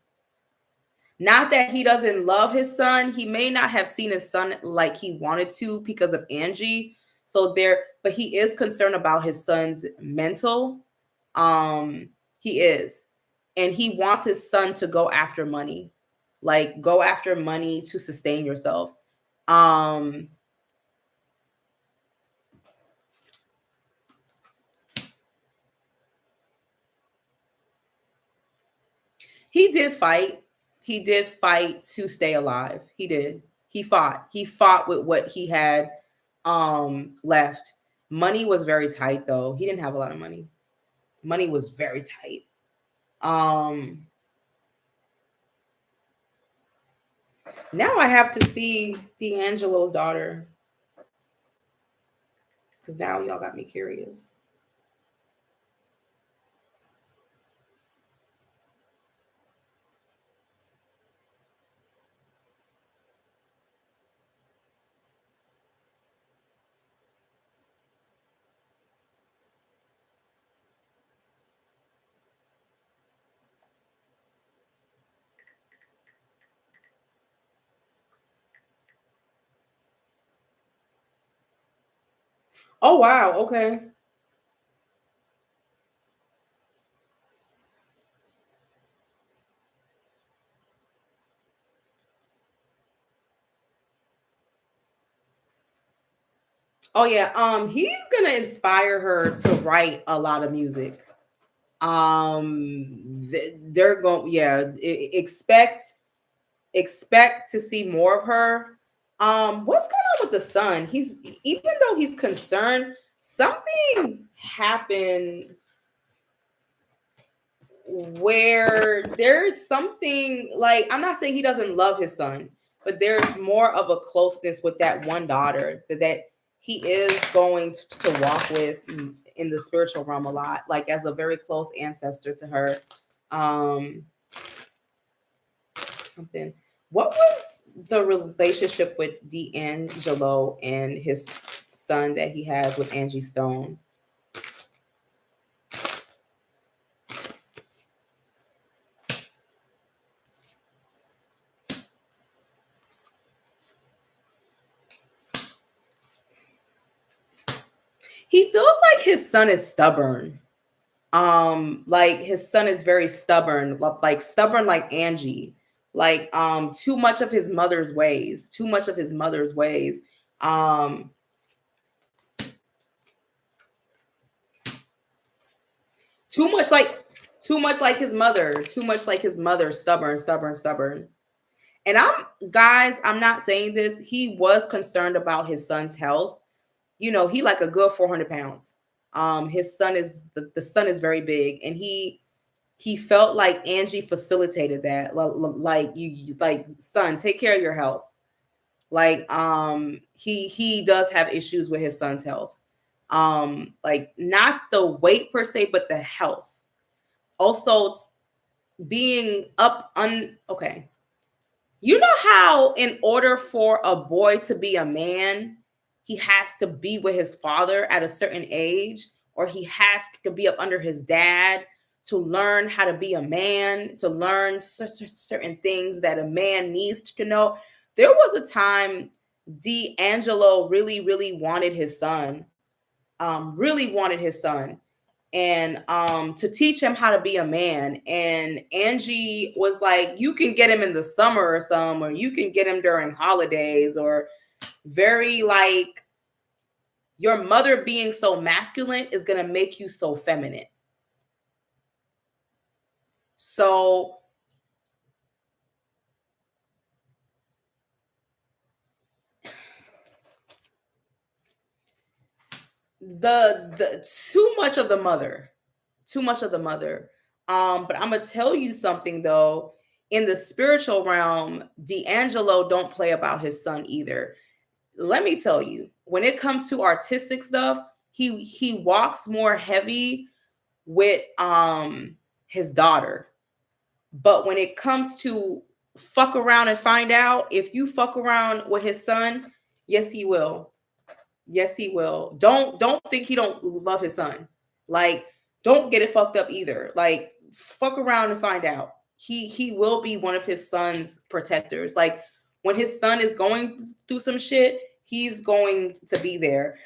Not that he doesn't love his son. He may not have seen his son like he wanted to because of Angie. So there, but he is concerned about his son's mental. He is. And he wants his son to go after money. Like go after money to sustain yourself. Um, he did fight. He did fight to stay alive. He did. He fought. He fought with what he had left. Money was very tight though. He didn't have a lot of money. Money was very tight. Um Now I have to see Deangelo's daughter because now y'all got me curious. Oh wow, okay. Oh yeah, he's gonna inspire her to write a lot of music. They're going, yeah, expect to see more of her. What's going on with the son? He's even though he's concerned, something happened where there's something like I'm not saying he doesn't love his son, but there's more of a closeness with that one daughter that he is going to walk with in the spiritual realm a lot, like as a very close ancestor to her. Um, Something. What was the relationship with D'Angelo and his son that he has with Angie Stone? He feels like his son is stubborn. Like his son is very stubborn, like stubborn like Angie. Like too much of his mother's ways, too much of his mother's ways. Um too much like too much like his mother, too much like his mother, stubborn, stubborn, stubborn. And I'm not saying this. He was concerned about his son's health. You know, he like a good 400 pounds. His son is the son is very big, and he felt like Angie facilitated that. Like like son, take care of your health. Like he does have issues with his son's health. Like not the weight per se, but the health. Also being okay. You know how, in order for a boy to be a man, he has to be with his father at a certain age, or he has to be up under his dad to learn how to be a man, to learn certain things that a man needs to know. There was a time D'Angelo really wanted his son, really wanted his son and to teach him how to be a man. And Angie was like, you can get him in the summer or some, or you can get him during holidays, or very like your mother being so masculine is gonna make you so feminine. So the too much of the mother, too much of the mother. But I'm gonna tell you something though. in the spiritual realm, Deangelo don't play about his son either. Let me tell you, when it comes to artistic stuff, he walks more heavy with his daughter. But when it comes to fuck around and find out, if you fuck around with his son, yes he will. Yes he will. Don't think he don't love his son. Like, don't get it fucked up either. Like, fuck around and find out. He will be one of his son's protectors. Like, when his son is going through some shit, he's going to be there.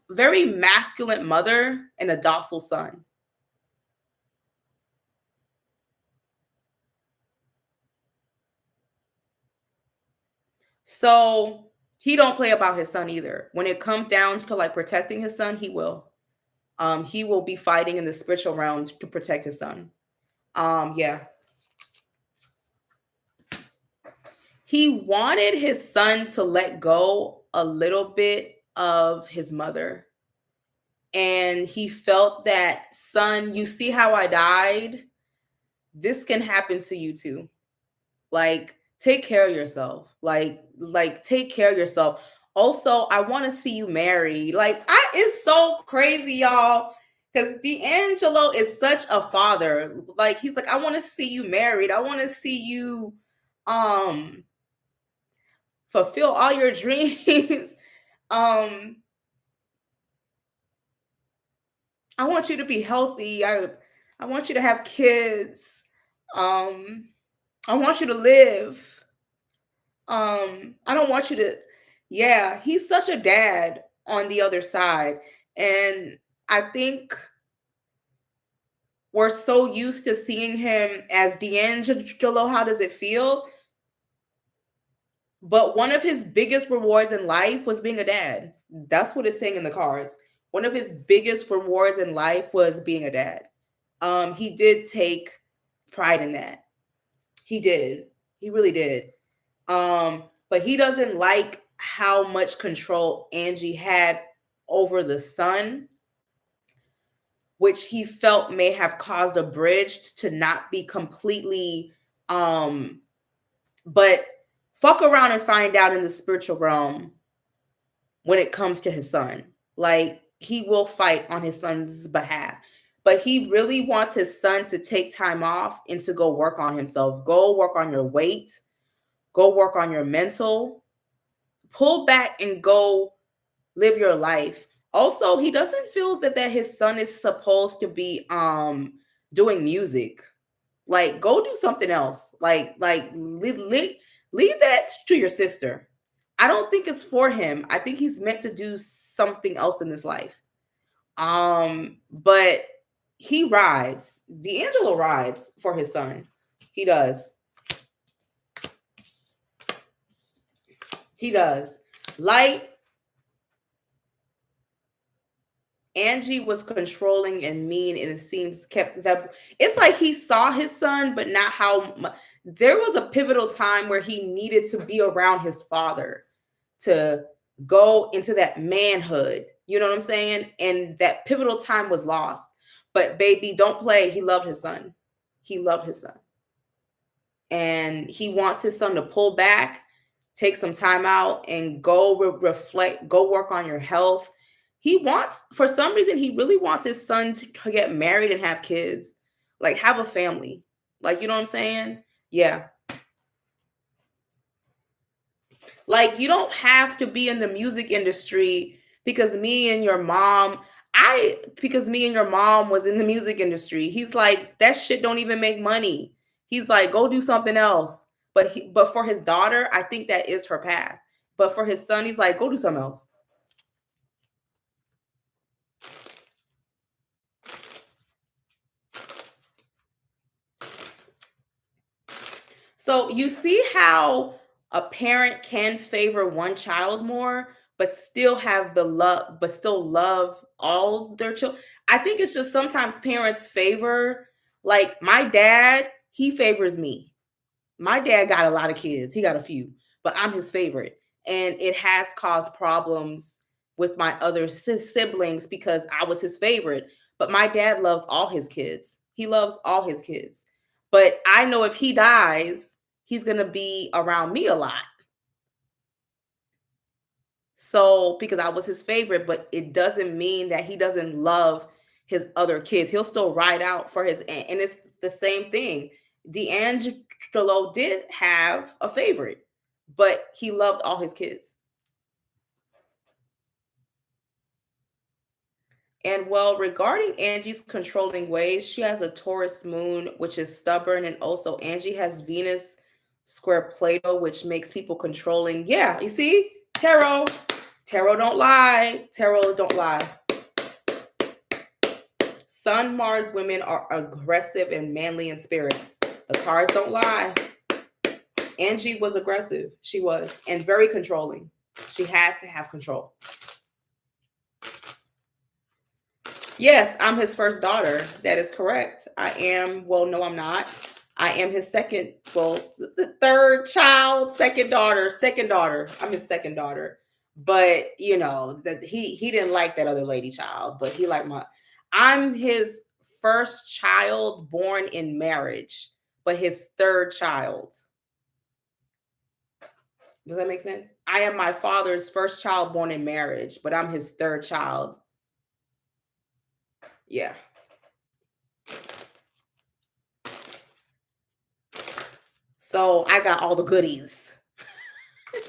Very masculine mother and a docile son. So he don't play about his son either. When it comes down to like protecting his son, he will. He will be fighting in the spiritual realm to protect his son. Yeah. He wanted his son to let go a little bit of his mother. And he felt that, son, you see how I died? This can happen to you too. Like, take care of yourself. Like take care of yourself. Also, I want to see you married. Like, it's so crazy, y'all. Because Deangelo is such a father. Like, he's like, I want to see you married. I want to see you um fulfill all your dreams. um I want you to be healthy. I want you to have kids. um I want you to live. I don't want you to. Yeah, he's such a dad on the other side. And I think we're so used to seeing him as D'Angelo. How does it feel? But one of his biggest rewards in life was being a dad. That's what it's saying in the cards. One of his biggest rewards in life was being a dad. He did take pride in that. He did. He really did. But he doesn't like how much control Angie had over the son, which he felt may have caused a bridge to not be completely but fuck around and find out in the spiritual realm when it comes to his son. Like, he will fight on his son's behalf. But he really wants his son to take time off and to go work on himself. Go work on your weight. Go work on your mental. Pull back and go live your life. Also, he doesn't feel that his son is supposed to be doing music. Like, go do something else. Like leave that to your sister. I don't think it's for him. I think he's meant to do something else in this life. But he rides. Deangelo rides for his son. He does. He does. Light. Angie was controlling and mean, and it seems kept that. It's like he saw his son, but not how much. There was a pivotal time where he needed to be around his father to go into that manhood. You know what I'm saying? And that pivotal time was lost. But baby, don't play. He loved his son. He loved his son. And he wants his son to pull back, take some time out, and go reflect, go work on your health. He wants, for some reason, he really wants his son to get married and have kids, like have a family. Like, you know what I'm saying? Yeah. Like, you don't have to be in the music industry because me and your mom, because me and your mom was in the music industry. He's like, that shit don't even make money. He's like, go do something else. But for his daughter, I think that is her path. But for his son, he's like, go do something else. So you see how a parent can favor one child more, but still have the love, but still love all their children. I think it's just sometimes parents favor, like my dad, he favors me. My dad got a lot of kids, he got a few, but I'm his favorite. And it has caused problems with my other siblings because I was his favorite. But my dad loves all his kids. He loves all his kids. But I know if he dies, he's gonna be around me a lot. So because I was his favorite, but it doesn't mean that he doesn't love his other kids. He'll still ride out for his aunt. And it's the same thing. D'Angelo did have a favorite, but he loved all his kids. And well, regarding Angie's controlling ways, she has a Taurus moon, which is stubborn, and also Angie has Venus square Plato, which makes people controlling. Yeah, you see, tarot don't lie. Tarot don't lie. Sun Mars women are aggressive and manly in spirit. The cards don't lie. Angie was aggressive. She was, and very controlling. She had to have control. Yes, I'm his first daughter. That is correct. I am, well, no, I'm not. I am his second, well, the third child, second daughter. I'm his second daughter. But you know, that he didn't like that other lady child, but he liked my I'm his first child born in marriage, but his third child. Does that make sense? I am my father's first child born in marriage, but I'm his third child. Yeah. So I got all the goodies.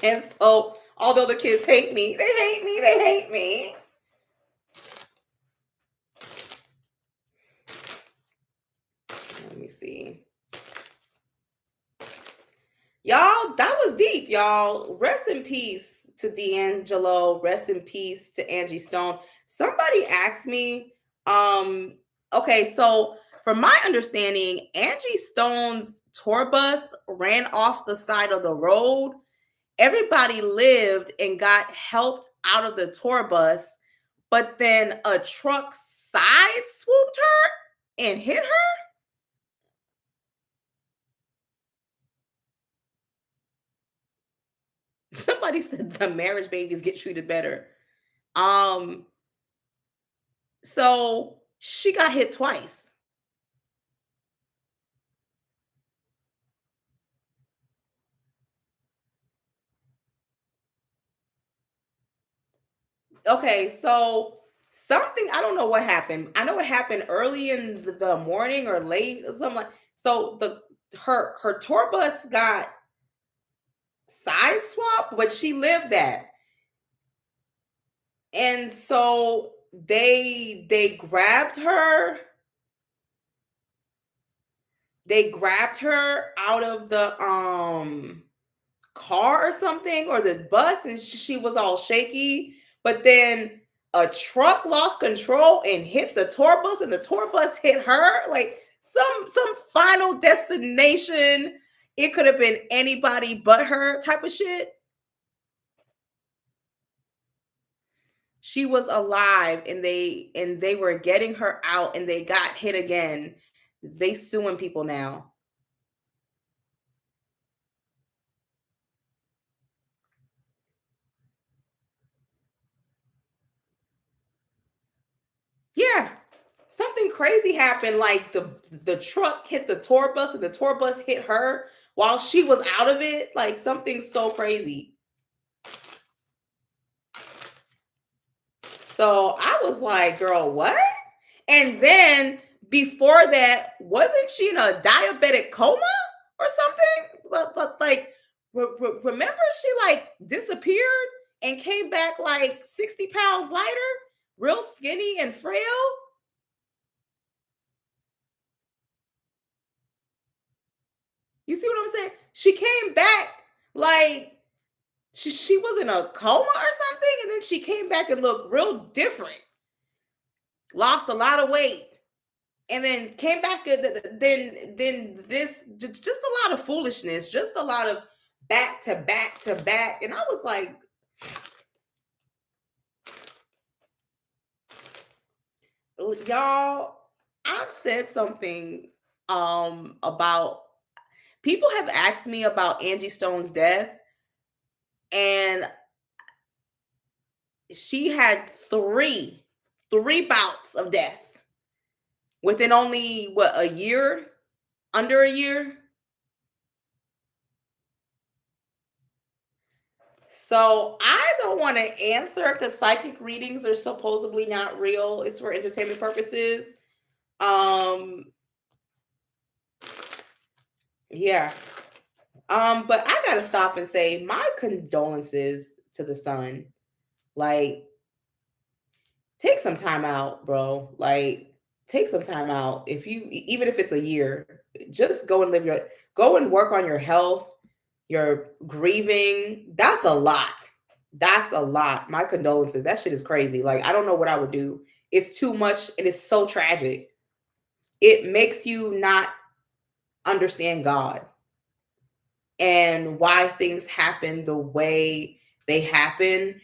And so although the kids hate me, they hate me, they hate me. Let me see. Y'all, that was deep, y'all. Rest in peace to Deangelo. Rest in peace to Angie Stone. Somebody asked me, okay, so from my understanding, Angie Stone's tour bus ran off the side of the road. Everybody lived and got helped out of the tour bus, but then a truck side swooped her and hit her. Somebody said the marriage babies get treated better. Um, so she got hit twice. Okay, so something I don't know what happened. I know it happened early in the morning or late or something like. So the her tour bus got side swapped, but she lived that, and so they grabbed her. They grabbed her out of the car or something or the bus, and she was all shaky, but then a truck lost control and hit the tour bus, and the tour bus hit her like some final destination. It could have been anybody but her type of shit. She was alive, and they were getting her out, and they got hit again. They suing people now. Yeah. Something crazy happened. Like the truck hit the tour bus and the tour bus hit her while she was out of it. Like something so crazy. So I was like, girl, what? And then before that, wasn't she in a diabetic coma or something? But like, remember she like disappeared and came back like 60 pounds lighter, real skinny and frail? You see what I'm saying? She came back like she was in a coma or something, and then she came back and looked real different. Lost a lot of weight, and then came back. Then this just a lot of foolishness, just a lot of back to back to back, and I was like, y'all, I've said something about people have asked me about Angie Stone's death, and she had three bouts of death within only what, a year. Under a year? So I don't want to answer because psychic readings are supposedly not real. It's for entertainment purposes. Um, yeah. But I gotta stop and say my condolences to the son. Like, take some time out, bro. Like, take some time out. If you even if it's a year, just go and work on your health, your grieving. That's a lot. That's a lot. My condolences. That shit is crazy. Like, I don't know what I would do. It's too much and it's so tragic. It makes you not understand God and why things happen the way they happen.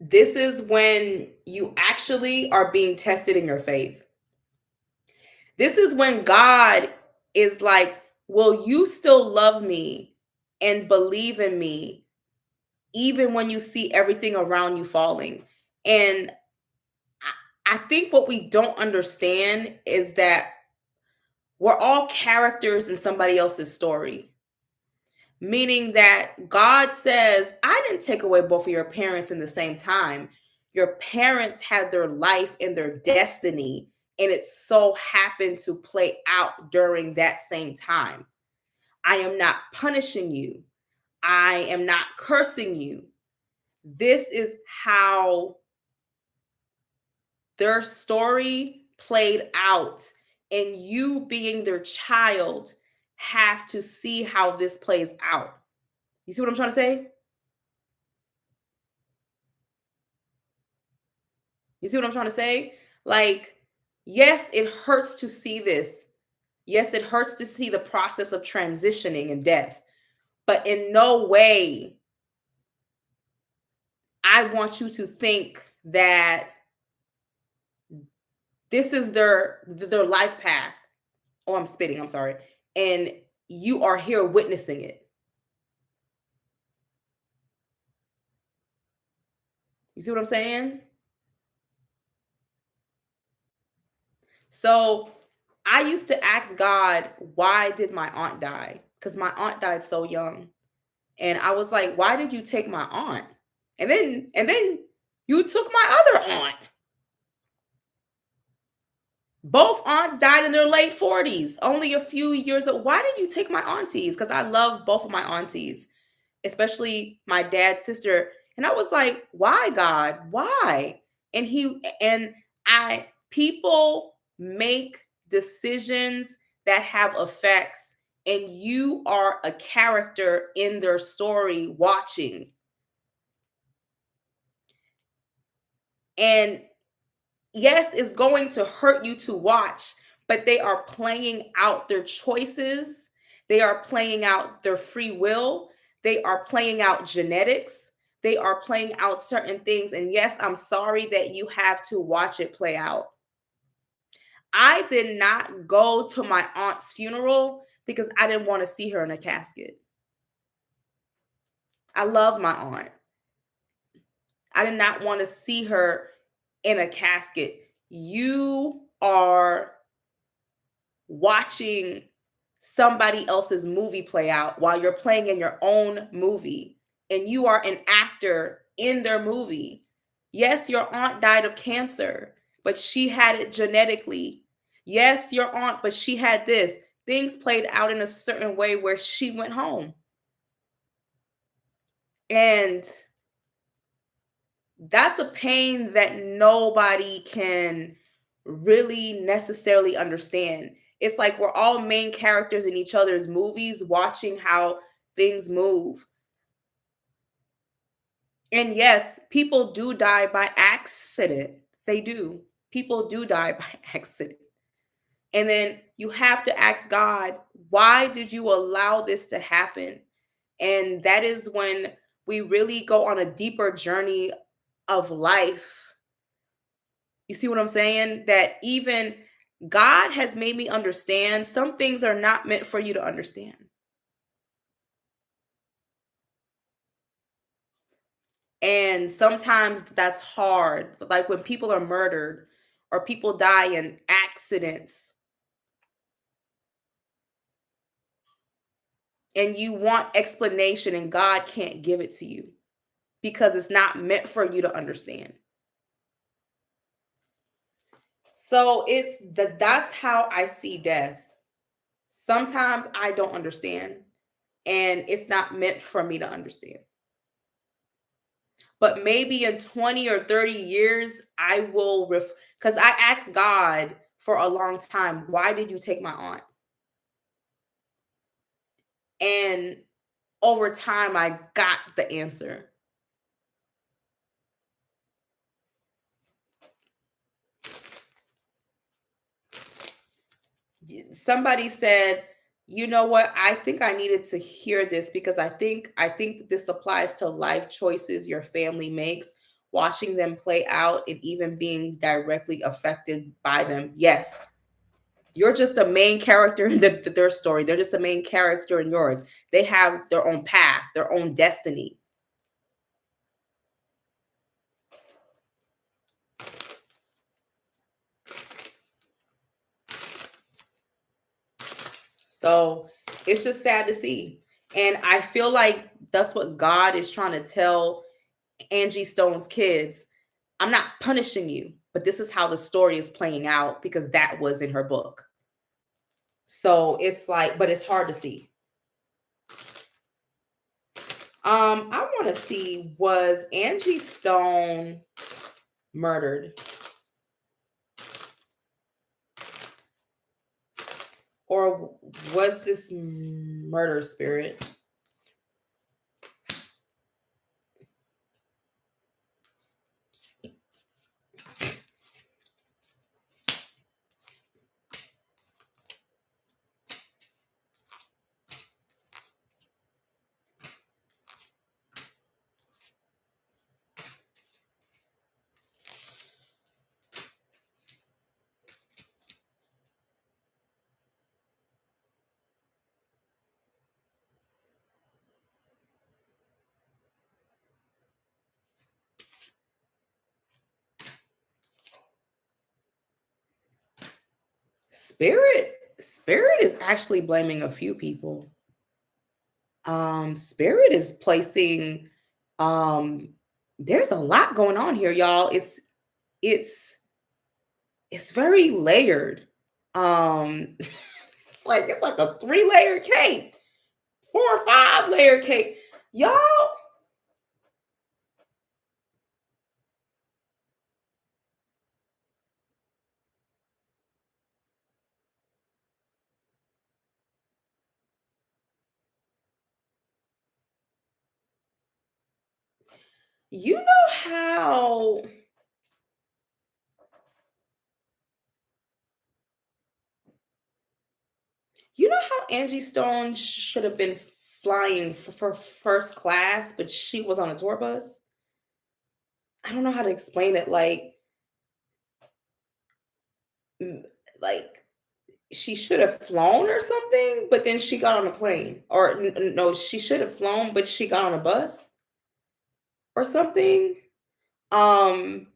This is when you actually are being tested in your faith. This is when God is like, will you still love me and believe in me even when you see everything around you falling? And I think what we don't understand is that we're all characters in somebody else's story. Meaning that God says, I didn't take away both of your parents in the same time. Your parents had their life and their destiny, and it so happened to play out during that same time. I am not punishing you, I am not cursing you. This is how their story played out, and you being their child have to see how this plays out. You see what I'm trying to say? You see what I'm trying to say? Like, yes, it hurts to see this. Yes, it hurts to see the process of transitioning and death. But in no way I want you to think that this is their life path. Oh, I'm spitting, I'm sorry. And you are here witnessing it. You see what I'm saying? So I used to ask God, why did my aunt die? Because my aunt died so young. And I was like, why did you take my aunt? And then you took my other aunt. Both aunts died in their late 40s, only a few years old. Why did you take my aunties? Because I love both of my aunties, especially my dad's sister. And I was like, why, God? Why? And I people make decisions that have effects, and you are a character in their story watching. And yes, it's going to hurt you to watch, but they are playing out their choices. They are playing out their free will. They are playing out genetics. They are playing out certain things. And yes, I'm sorry that you have to watch it play out. I did not go to my aunt's funeral because I didn't want to see her in a casket. I love my aunt. I did not want to see her in a casket. You are watching somebody else's movie play out while you're playing in your own movie, and you are an actor in their movie. Yes, your aunt died of cancer, but she had it genetically. Yes, your aunt, but she had this. Things played out in a certain way where she went home. And that's a pain that nobody can really necessarily understand. It's like we're all main characters in each other's movies, watching how things move. And yes, people do die by accident. They do. People do die by accident. And then you have to ask God, why did you allow this to happen? And that is when we really go on a deeper journey of life. You see what I'm saying? That even God has made me understand some things are not meant for you to understand. And sometimes that's hard. Like when people are murdered, or people die in accidents, and you want explanation and God can't give it to you because it's not meant for you to understand. So that's how I see death. Sometimes I don't understand, and it's not meant for me to understand. But maybe in 20 or 30 years, I will because I asked God for a long time, why did you take my aunt? And over time I got the answer. Somebody said, you know what, I think I needed to hear this because I think this applies to life choices your family makes, watching them play out and even being directly affected by them. Yes, you're just a main character in their story. They're just a main character in yours. They have their own path, their own destiny. So it's just sad to see. And I feel like that's what God is trying to tell Angie Stone's kids. I'm not punishing you, but this is how the story is playing out because that was in her book. So it's like, but it's hard to see. I want to see, was Angie Stone murdered, or was this murder spirit? Spirit is actually blaming a few people. Spirit is placing um there's a lot going on here, y'all. It's it's very layered. It's like a 3-layer cake, 4 or 5-layer cake. Y'all, you know how Angie Stone should have been flying for first class, but she was on a tour bus? I don't know how to explain it. Mm, like she should have flown or something, but then she got on a plane. Or no, she should have flown, but she got on a bus or something. Um,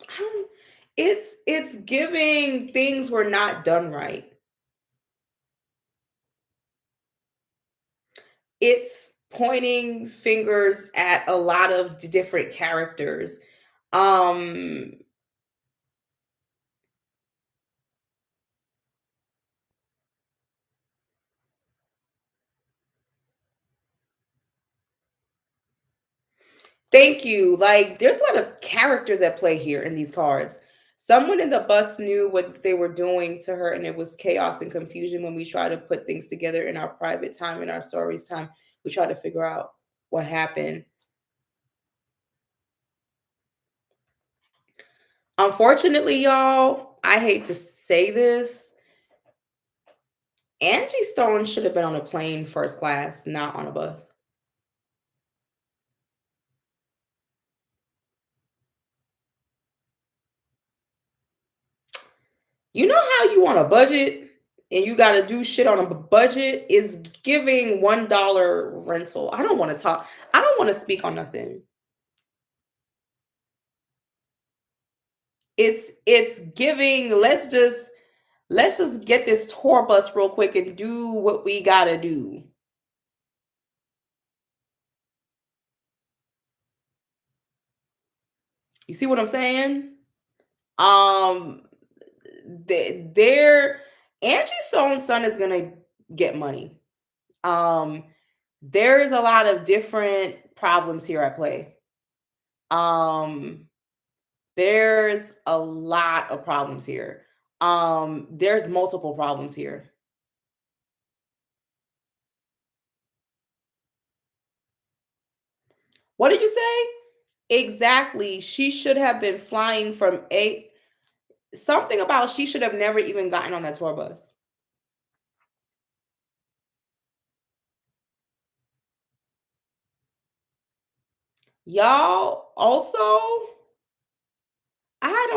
I don't, it's giving things were not done right. It's pointing fingers at a lot of different characters. Um, Thank you. Like, there's a lot of characters at play here in these cards. Someone in the bus knew what they were doing to her, and it was chaos and confusion when we try to put things together in our private time, in our stories time. We try to figure out what happened. Unfortunately, y'all, I hate to say this, Angie Stone should have been on a plane first class, not on a bus. You know how you on a budget? and you got to do shit on a budget is giving $1 rental. I don't want to talk. I don't want to speak on nothing. It's giving. Let's just get this tour bus real quick and do what we gotta do. You see what I'm saying? Um, they're Angie Stone's son is gonna get money. Um, there's a lot of different problems here at play. Um, there's a lot of problems here. There's multiple problems here. What did you say? Exactly. She should have been flying from a something about she should have never even gotten on that tour bus. Y'all also, I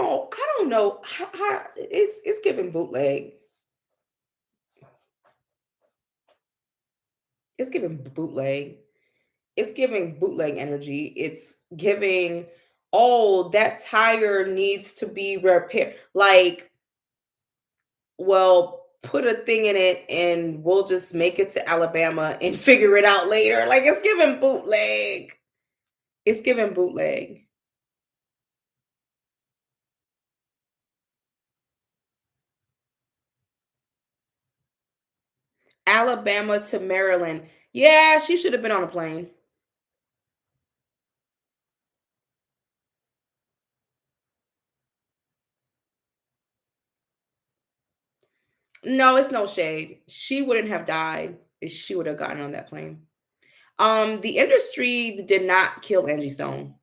don't know how it's giving bootleg. It's giving bootleg. It's giving bootleg energy. It's giving, oh, that tire needs to be repaired. Like, well, put a thing in it and we'll just make it to Alabama and figure it out later. Like, it's giving bootleg. It's giving bootleg. Alabama to Maryland. Yeah, she should have been on a plane. No, it's no shade. She wouldn't have died if she would have gotten on that plane. The industry did not kill Angie Stone.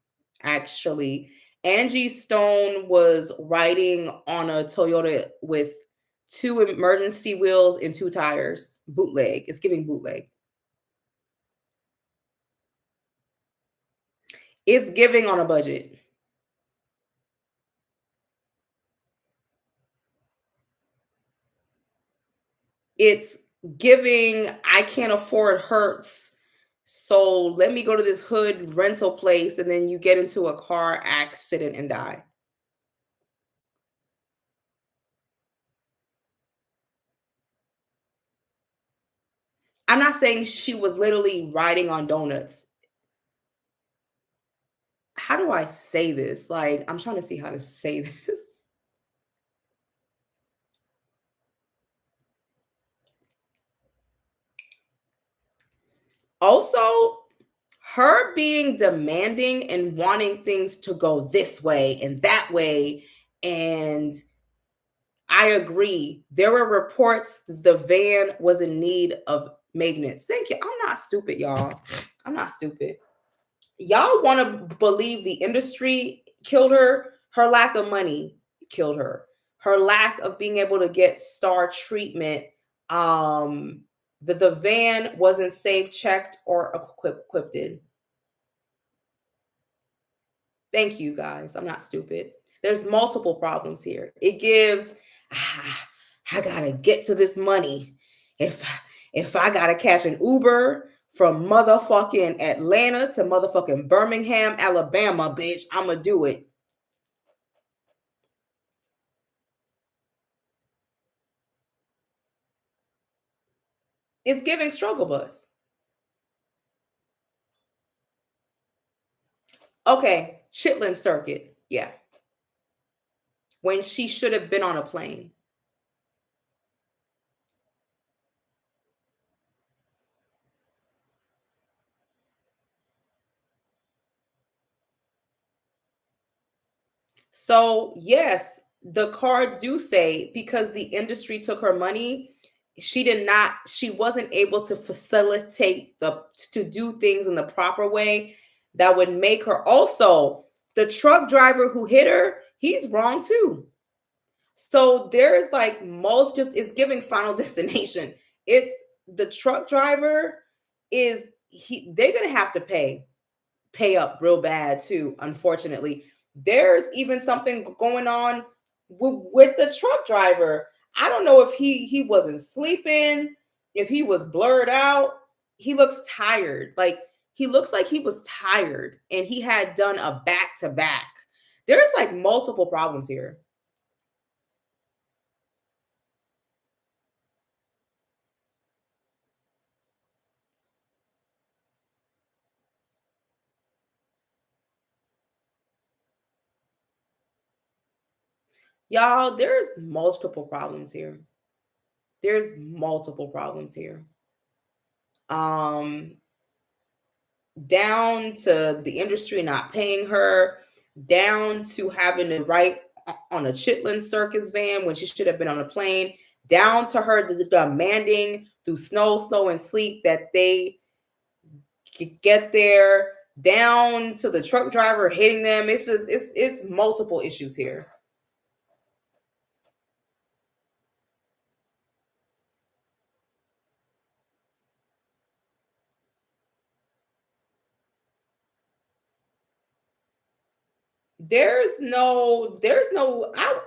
Actually, Angie Stone was riding on a Toyota with two emergency wheels and two tires. Bootleg. It's giving bootleg. It's giving on a budget. It's giving I can't afford Hertz. So let me go to this hood rental place and then you get into a car accident and die. I'm not saying she was literally riding on donuts. How do I say this? Like, I'm trying to see how to say this. Also, her being demanding and wanting things to go this way and that way. And I agree. There were reports the van was in need of maintenance. Thank you. I'm not stupid, y'all. I'm not stupid. Y'all want to believe the industry killed her? Her lack of money killed her. Her lack of being able to get star treatment. Um, the van wasn't safe, checked, or equipped. Thank you guys. I'm not stupid. There's multiple problems here. It gives, ah, I gotta get to this money. If if I gotta catch an Uber from motherfucking Atlanta to motherfucking Birmingham, Alabama, bitch, I'ma do it. It's giving struggle bus. Okay, Chitlin Circuit. Yeah. When she should have been on a plane. So, yes, the cards do say because the industry took her money, she wasn't able to facilitate to do things in the proper way that would make her also the truck driver who hit her, he's wrong too. So there's like most of it's giving final destination. It's the truck driver is they're gonna have to pay up real bad too, unfortunately. There's even something going on with the truck driver. I don't know if he wasn't sleeping, if he was blurred out. He looks tired. Like he looks like he was tired and he had done a back to back. There's like multiple problems here. Y'all, there's multiple problems here. There's multiple problems here. Um Down to the industry not paying her, down to having to write on a Chitlin circus van when she should have been on a plane, down to her demanding through snow, and sleet that they get there, down to the truck driver hitting them. It's just it's multiple issues here.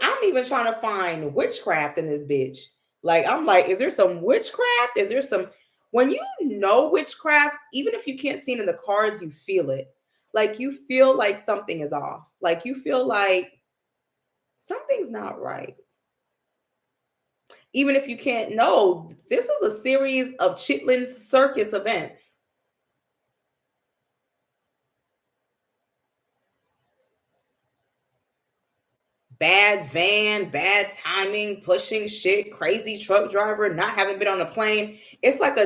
I'm even trying to find witchcraft in this bitch. Like I'm like, is there some witchcraft? Is there some when you know witchcraft, even if you can't see it in the cards, you feel it. Like you feel like something is off. Like you feel like something's not right. Even if you can't know, this is a series of Chitlin circus events. Bad van, bad timing, pushing shit, crazy truck driver, not having been on a plane. It's like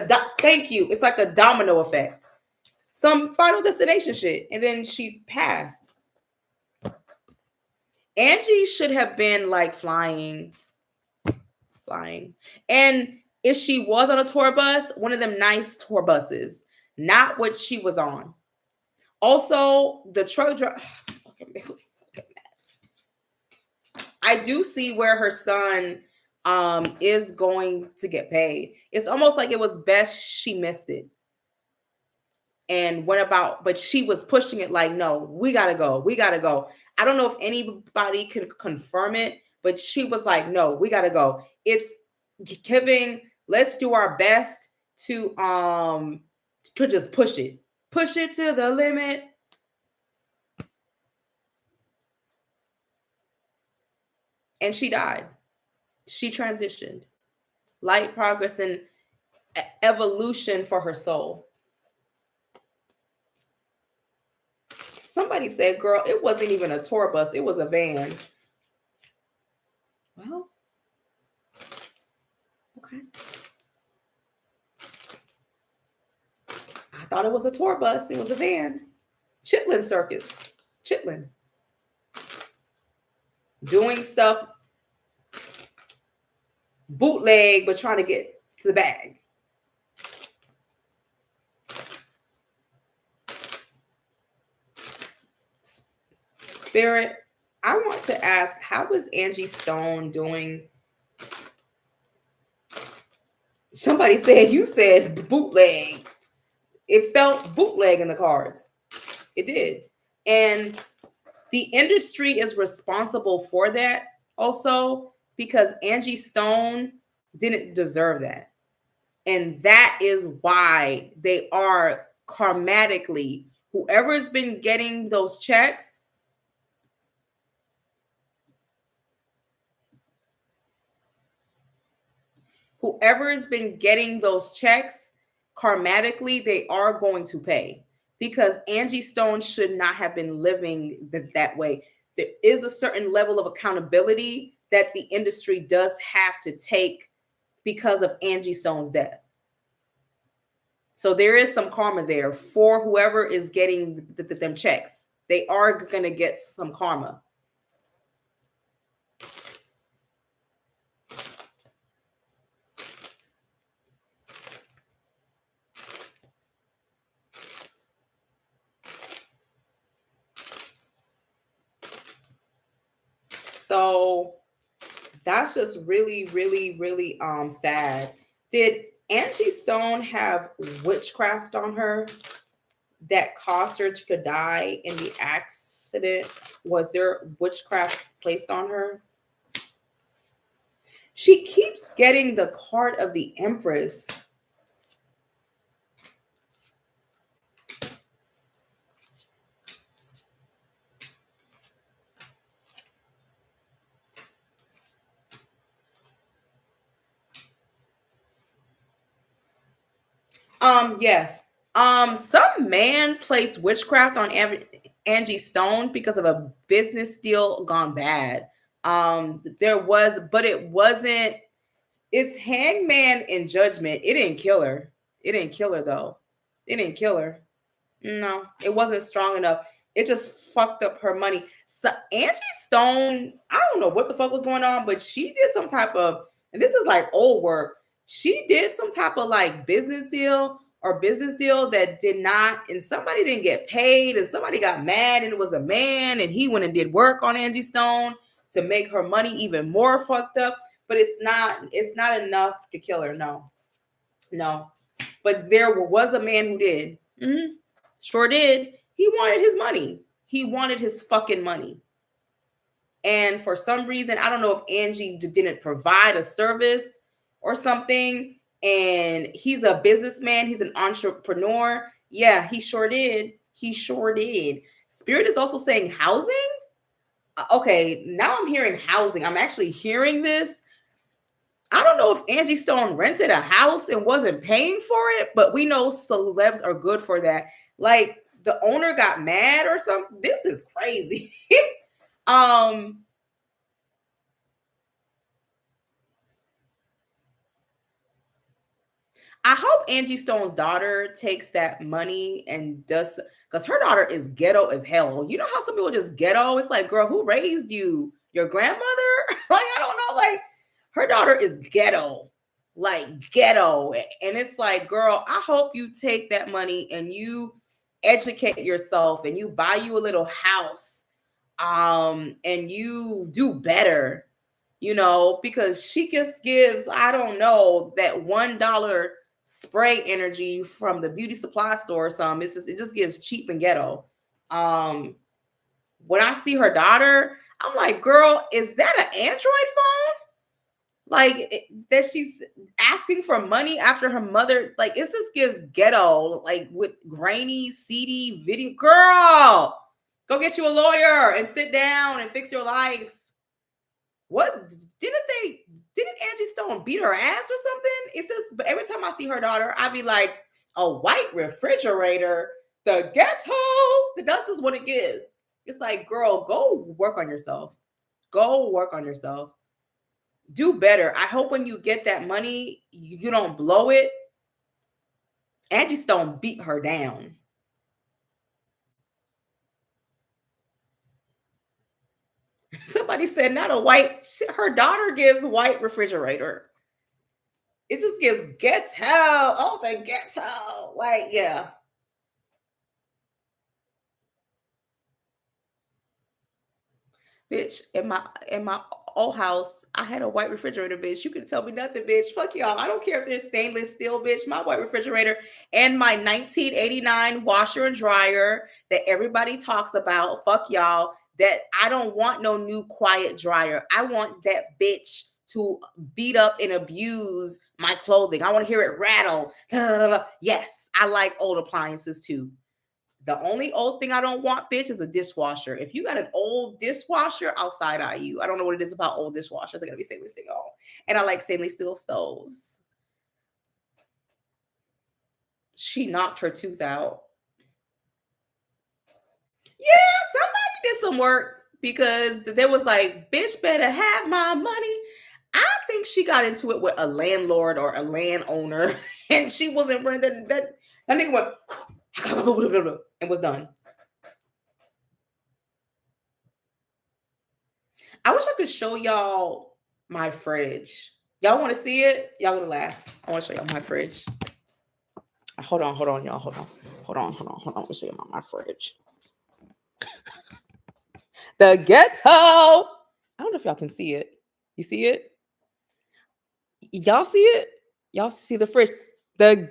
thank you. It's like a domino effect. Some Final Destination shit, and then she passed. Angie should have been like flying. And if she was on a tour bus, one of them nice tour buses, not what she was on. Also, the truck driver. I do see where her son is going to get paid. It's almost like it was best she missed it and went about, but she was pushing it like, no, we gotta go. We gotta go. I don't know if anybody can confirm it, but she was like, no, we gotta go. It's giving, let's do our best to just push it. Push it to the limit. And she died. She transitioned. Light progress and evolution for her soul. Somebody said, girl, it wasn't even a tour bus, it was a van. Well, okay. I thought it was a tour bus, it was a van. Chitlin circus. Chitlin. Doing stuff bootleg, but trying to get to the bag. Spirit, I want to ask, how is Angie Stone doing? Somebody said, you said bootleg. It felt bootleg in the cards. It did. And the industry is responsible for that also because Angie Stone didn't deserve that. And that is why they are karmatically, whoever's been getting those checks, whoever's been getting those checks, karmatically, they are going to pay because Angie Stone should not have been living that way. There is a certain level of accountability that the industry does have to take because of Angie Stone's death. So there is some karma there for whoever is getting them checks. They are going to get some karma. So that's just really, really, really sad. Did Angie Stone have witchcraft on her that caused her to die in the accident? Was there witchcraft placed on her? She keeps getting the card of the Empress. Yes. Some man placed witchcraft on Angie Stone because of a business deal gone bad. There was, but it wasn't. It's Hangman in Judgment. It didn't kill her. It didn't kill her though. It didn't kill her. No, it wasn't strong enough. It just fucked up her money. So Angie Stone, I don't know what the fuck was going on, but she did some type of, and this is like old work. She did some type of like business deal that did not, and somebody didn't get paid, and somebody got mad, and it was a man, and he went and did work on Angie Stone to make her money even more fucked up. But it's not enough to kill her. No. But there was a man who did. Mm-hmm. Sure did. He wanted his money. He wanted his fucking money. And for some reason, I don't know if Angie didn't provide a service or something. And he's a businessman. He's an entrepreneur. Yeah, he sure did. He sure did. Spirit is also saying housing. Okay, now I'm hearing housing. I'm actually hearing this. I don't know if Angie Stone rented a house and wasn't paying for it, but we know celebs are good for that. Like the owner got mad or something. This is crazy. I hope Angie Stone's daughter takes that money and does, because her daughter is ghetto as hell. You know how some people just ghetto? It's like, girl, who raised you? Your grandmother? Like, I don't know. Like, her daughter is ghetto, like ghetto. And it's like, girl, I hope you take that money and you educate yourself and you buy you a little house, and you do better, because she just gives, I don't know, that $1 spray energy from the beauty supply store or something. It just gives cheap and ghetto. When I see her daughter, I'm like, girl, is that an Android phone? Like that she's asking for money after her mother, like it just gives ghetto, like with grainy CD video. Girl, go get you a lawyer and sit down and fix your life. What didn't Angie Stone beat her ass or something? It's just, but every time I see her daughter, I be like, a white refrigerator, the ghetto, the dust is what it gives. It's like, girl, go work on yourself. Go work on yourself. Do better. I hope when you get that money, you don't blow it. Angie Stone beat her down. Somebody said not a white, her daughter gives white refrigerator. It just gives ghetto. Oh, the ghetto. Like, yeah. Bitch, in my old house, I had a white refrigerator, bitch. You can tell me nothing, bitch. Fuck y'all. I don't care if there's stainless steel, bitch. My white refrigerator and my 1989 washer and dryer that everybody talks about. Fuck y'all. That I don't want no new quiet dryer. I want that bitch to beat up and abuse my clothing. I want to hear it rattle. Yes, I like old appliances too. The only old thing I don't want, bitch, is a dishwasher. If you got an old dishwasher, I'll side eye you. I don't know what it is about old dishwashers. They're gonna be stainless steel. And I like stainless steel stoves. She knocked her tooth out. Yeah, somebody did some work because there was like, bitch better have my money. I think she got into it with a landlord or a landowner, and she wasn't running that nigga went and was done. I wish I could show y'all my fridge. Y'all want to see it? Y'all gonna laugh. I want to show y'all my fridge. Hold on, y'all. Hold on. Let me show you my fridge. The ghetto. I don't know if y'all can see it. You see it? Y'all see it? Y'all see the fridge? The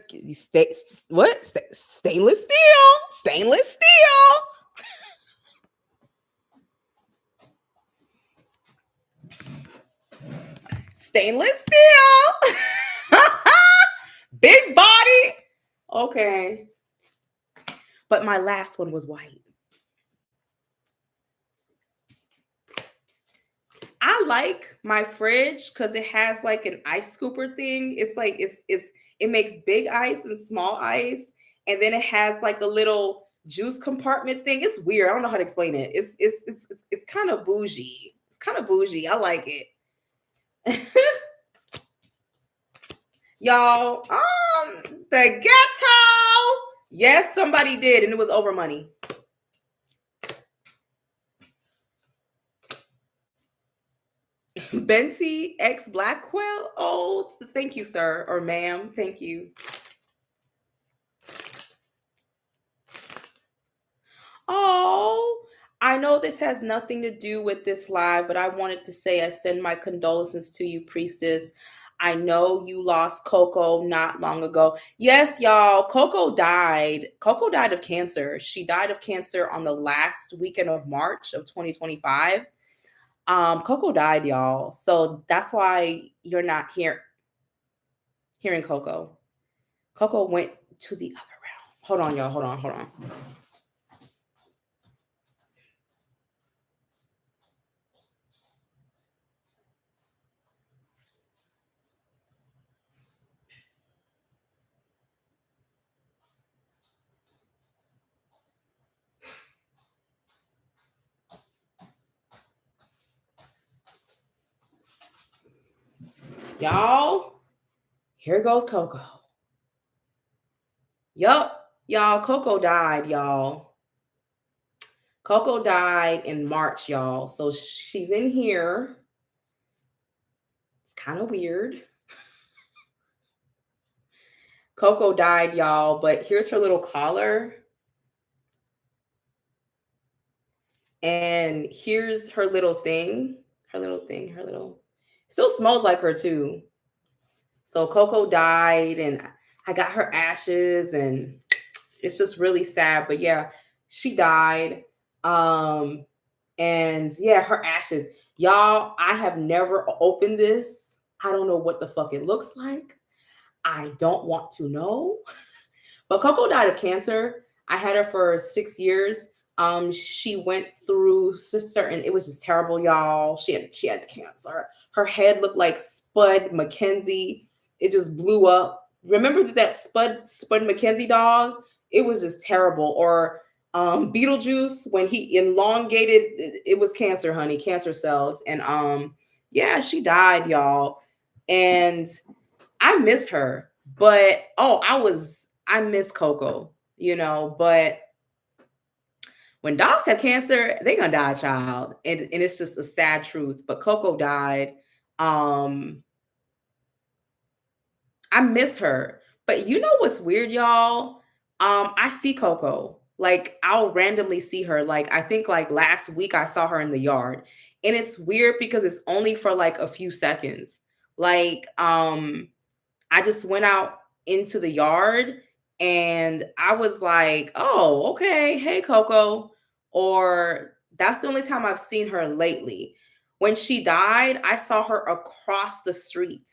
stainless steel. Stainless steel. Stainless steel. Big body. Okay. But my last one was white. I like my fridge because it has like an ice scooper thing. It's like it makes big ice and small ice, and then it has like a little juice compartment thing. It's weird. I don't know how to explain it. It's kind of bougie. It's kind of bougie. I like it. Y'all, the ghetto. Yes, somebody did, and it was over money. Benty X Blackwell. Oh, thank you, sir or ma'am. Thank you. Oh, I know this has nothing to do with this live, but I wanted to say I send my condolences to you, priestess. I know you lost Coco not long ago. Yes, y'all, Coco died. Coco died of cancer. She died of cancer on the last weekend of March of 2025. Coco died, y'all. So that's why you're not hearing Coco. Coco went to the other realm. Hold on, y'all. Hold on. Y'all, here goes Coco. Yup, y'all, Coco died, y'all. Coco died in March, y'all. So she's in here. It's kind of weird. Coco died, y'all, but here's her little collar. And here's her little thing. Her little still smells like her too. So Coco died and I got her ashes and it's just really sad. But yeah, she died. And yeah, her ashes. Y'all, I have never opened this. I don't know what the fuck it looks like. I don't want to know. But Coco died of cancer. I had her for 6 years. She went through certain. It was just terrible, y'all. She had cancer. Her head looked like Spud McKenzie. It just blew up. Remember that Spud McKenzie dog? It was just terrible. Or Beetlejuice when he elongated. It was cancer, honey, cancer cells. And yeah, she died, y'all. And I miss her. But I miss Coco, but when dogs have cancer, they're gonna die, child. And it's just a sad truth. But Coco died. I miss her. But you know what's weird, y'all? I see Coco. Like I'll randomly see her. Like I think like last week I saw her in the yard. And it's weird because it's only for like a few seconds. Like I just went out into the yard and I was like, oh, okay. Hey, Coco. Or that's the only time I've seen her lately. When she died, I saw her across the street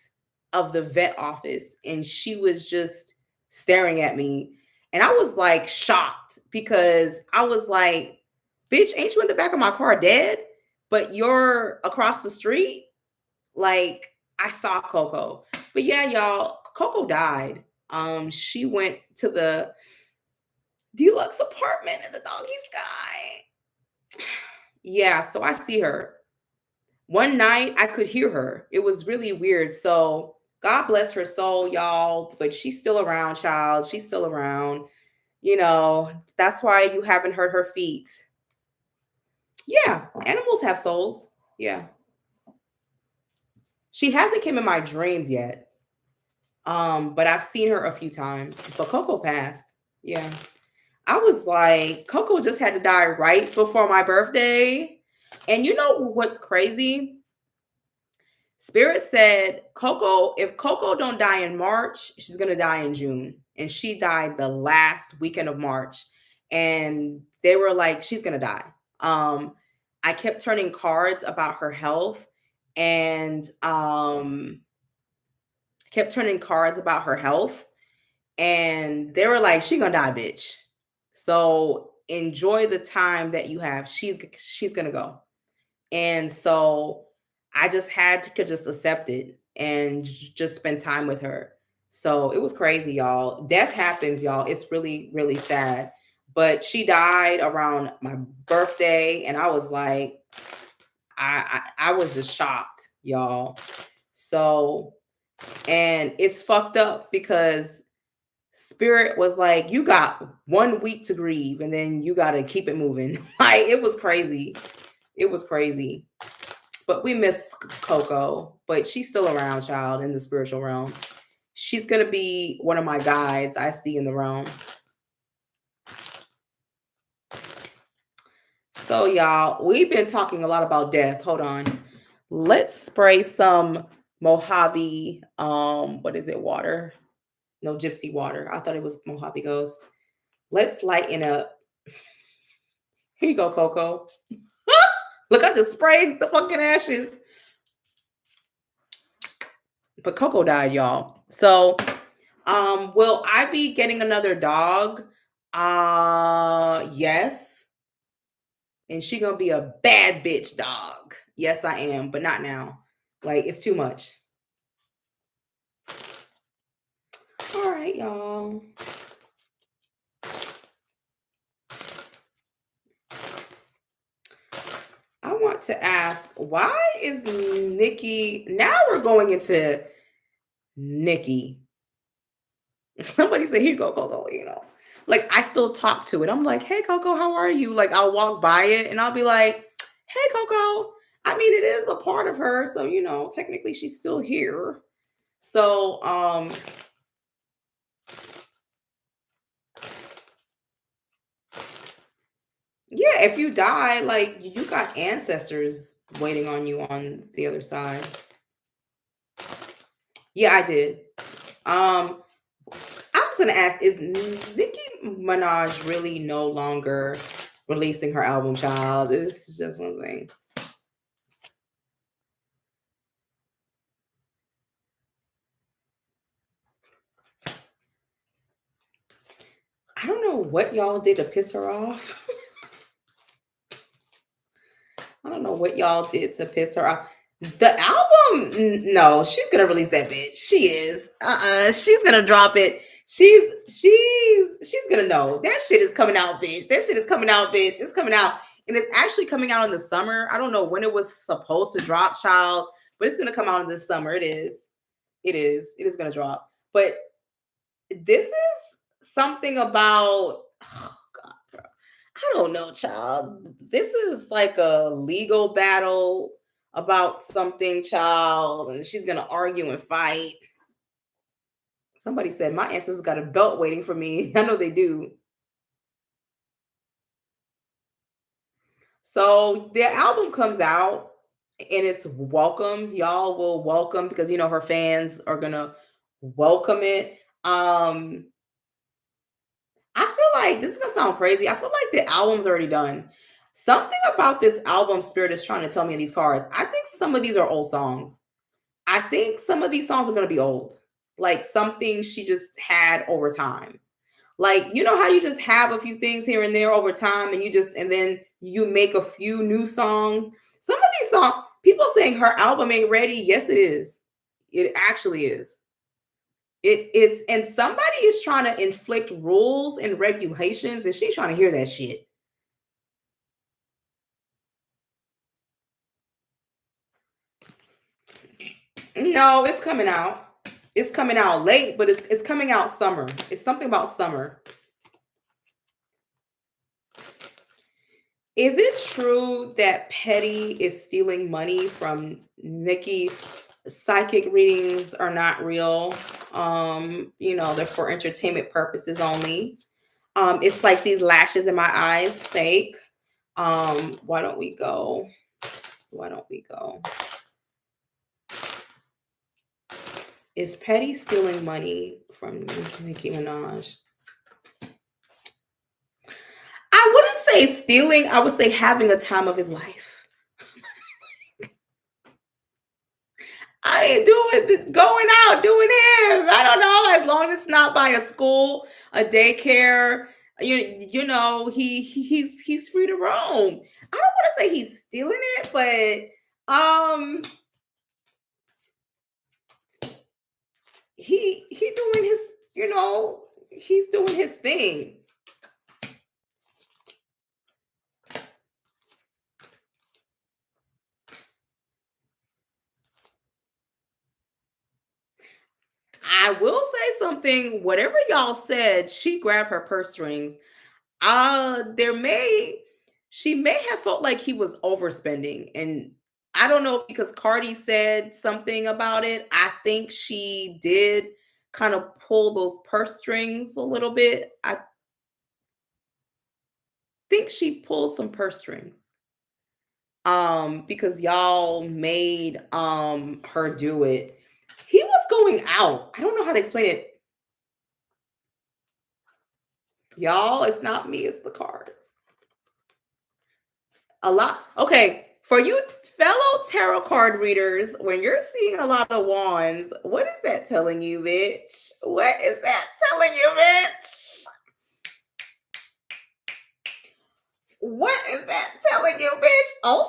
of the vet office and she was just staring at me. And I was like shocked because I was like, bitch, ain't you in the back of my car dead? But you're across the street? Like, I saw Coco. But yeah, y'all, Coco died. She went to the deluxe apartment in the doggy sky. Yeah, so I see her. One night I could hear her. It was really weird. So God bless her soul, y'all. But she's still around, child. She's still around. That's why you haven't heard her feet. Yeah, animals have souls. Yeah. She hasn't come in my dreams yet. But I've seen her a few times. But Coco passed. Yeah. I was like, Coco just had to die right before my birthday. And you know what's crazy? Spirit said Coco, if Coco don't die in March, she's gonna die in June. And she died the last weekend of March. And they were like, she's gonna die. I kept turning cards about her health. and kept turning cards about her health, and they were like, "She gonna die, bitch. So enjoy the time that you have. She's gonna go." And so I just had to could just accept it and just spend time with her. So it was crazy, y'all. Death happens, y'all. It's really, really sad. But she died around my birthday, and I was like, I was just shocked, y'all. So, and it's fucked up because Spirit was like, you got 1 week to grieve, and then you got to keep it moving. Like, it was crazy. It was crazy. But we miss Coco, but she's still around, child, in the spiritual realm. She's gonna be one of my guides I see in the realm. So, y'all, we've been talking a lot about death. Hold on. Let's spray some Mojave, what is it, water? No, gypsy water. I thought it was Mojave Ghost. Let's lighten up. Here you go, Coco. Look, I just sprayed the fucking ashes. But Coco died, y'all. So, will I be getting another dog? Yes. And she gonna be a bad bitch dog. Yes, I am, but not now. Like, it's too much. All right, y'all. I want to ask, why is Nicki? Now we're going into Nicki. Somebody said, "Here, go, Coco." Like, I still talk to it. I'm like, "Hey, Coco, how are you?" Like, I'll walk by it and I'll be like, "Hey, Coco." I mean, it is a part of her, so technically she's still here. So, yeah, if you die, like, you got ancestors waiting on you on the other side. Yeah, I did. I was gonna ask, is Nicki Minaj really no longer releasing her album, child? This is just one thing. I don't know what y'all did to piss her off. I don't know what y'all did to piss her off. The album, no, she's gonna release that bitch. She is. She's gonna drop it. She's gonna know that shit is coming out, bitch. That shit is coming out, bitch. It's coming out, and it's actually coming out in the summer. I don't know when it was supposed to drop, child, but it's gonna come out in this summer. It is. It is. It is gonna drop. But this is something about. Oh God, girl. I don't know, child. This is like a legal battle about something, child, and she's gonna argue and fight. Somebody said my ancestors got a belt waiting for me. I know they do. So the album comes out and it's welcomed. Y'all will welcome because her fans are gonna welcome it. I feel like this is gonna sound crazy. I feel like the album's already done. Something about this album Spirit is trying to tell me in these cards. I think some of these are old songs. I think some of these songs are gonna be old. Like something she just had over time. Like, how you just have a few things here and there over time and then you make a few new songs. Some of these songs, people saying her album ain't ready. Yes, it is. It actually is. It is, and somebody is trying to inflict rules and regulations, and she's trying to hear that shit. No, it's coming out. It's coming out late, but it's coming out summer. It's something about summer. Is it true that Petty is stealing money from Nicki? Psychic readings are not real. They're for entertainment purposes only. It's like these lashes in my eyes, fake. Why don't we go? Why don't we go? Is Petty stealing money from Nicki Minaj? I wouldn't say stealing. I would say having a time of his life. I ain't doing just going out doing him. I don't know. As long as it's not by a school, a daycare, he's free to roam. I don't want to say he's stealing it, but he doing his, he's doing his thing. I will say something. Whatever y'all said, she grabbed her purse strings. There may She may have felt like he was overspending, and I don't know because Cardi said something about it. I think she did kind of pull those purse strings a little bit. I think she pulled some purse strings. Because y'all made her do it. He was going out. I don't know how to explain it. Y'all, it's not me, it's the cards. A lot. Okay, for you fellow tarot card readers, when you're seeing a lot of wands, what is that telling you, bitch? What is that telling you, bitch? What is that telling you, bitch? Also,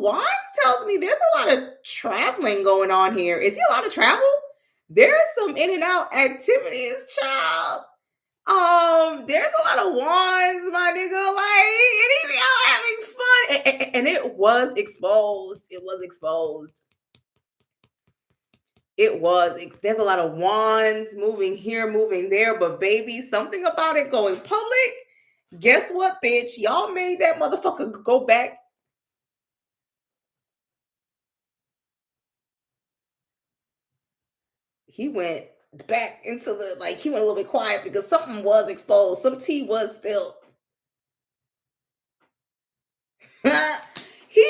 wands tells me there's a lot of traveling going on here. Is he a lot of travel? There's some in and out activities, child. There's a lot of wands, my nigga. Like, and he be out having fun. And it was exposed. It was exposed. There's a lot of wands moving here, moving there. But baby, something about it going public. Guess what, bitch? Y'all made that motherfucker go back. He went back into he went a little bit quiet because something was exposed. Some tea was spilled. he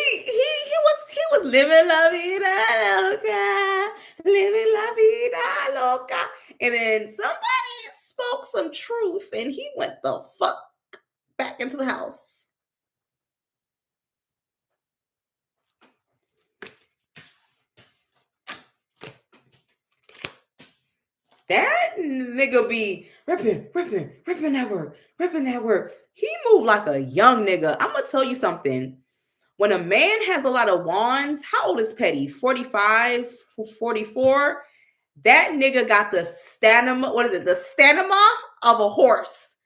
was living la vida loca, living la vida loca, and then somebody spoke some truth, and he went the fuck back into the house. That nigga be ripping that word. He moved like a young nigga. I'm gonna tell you something. When a man has a lot of wands, how old is Petty? 45, 44? That nigga got the stamina. What is it? The stamina of a horse.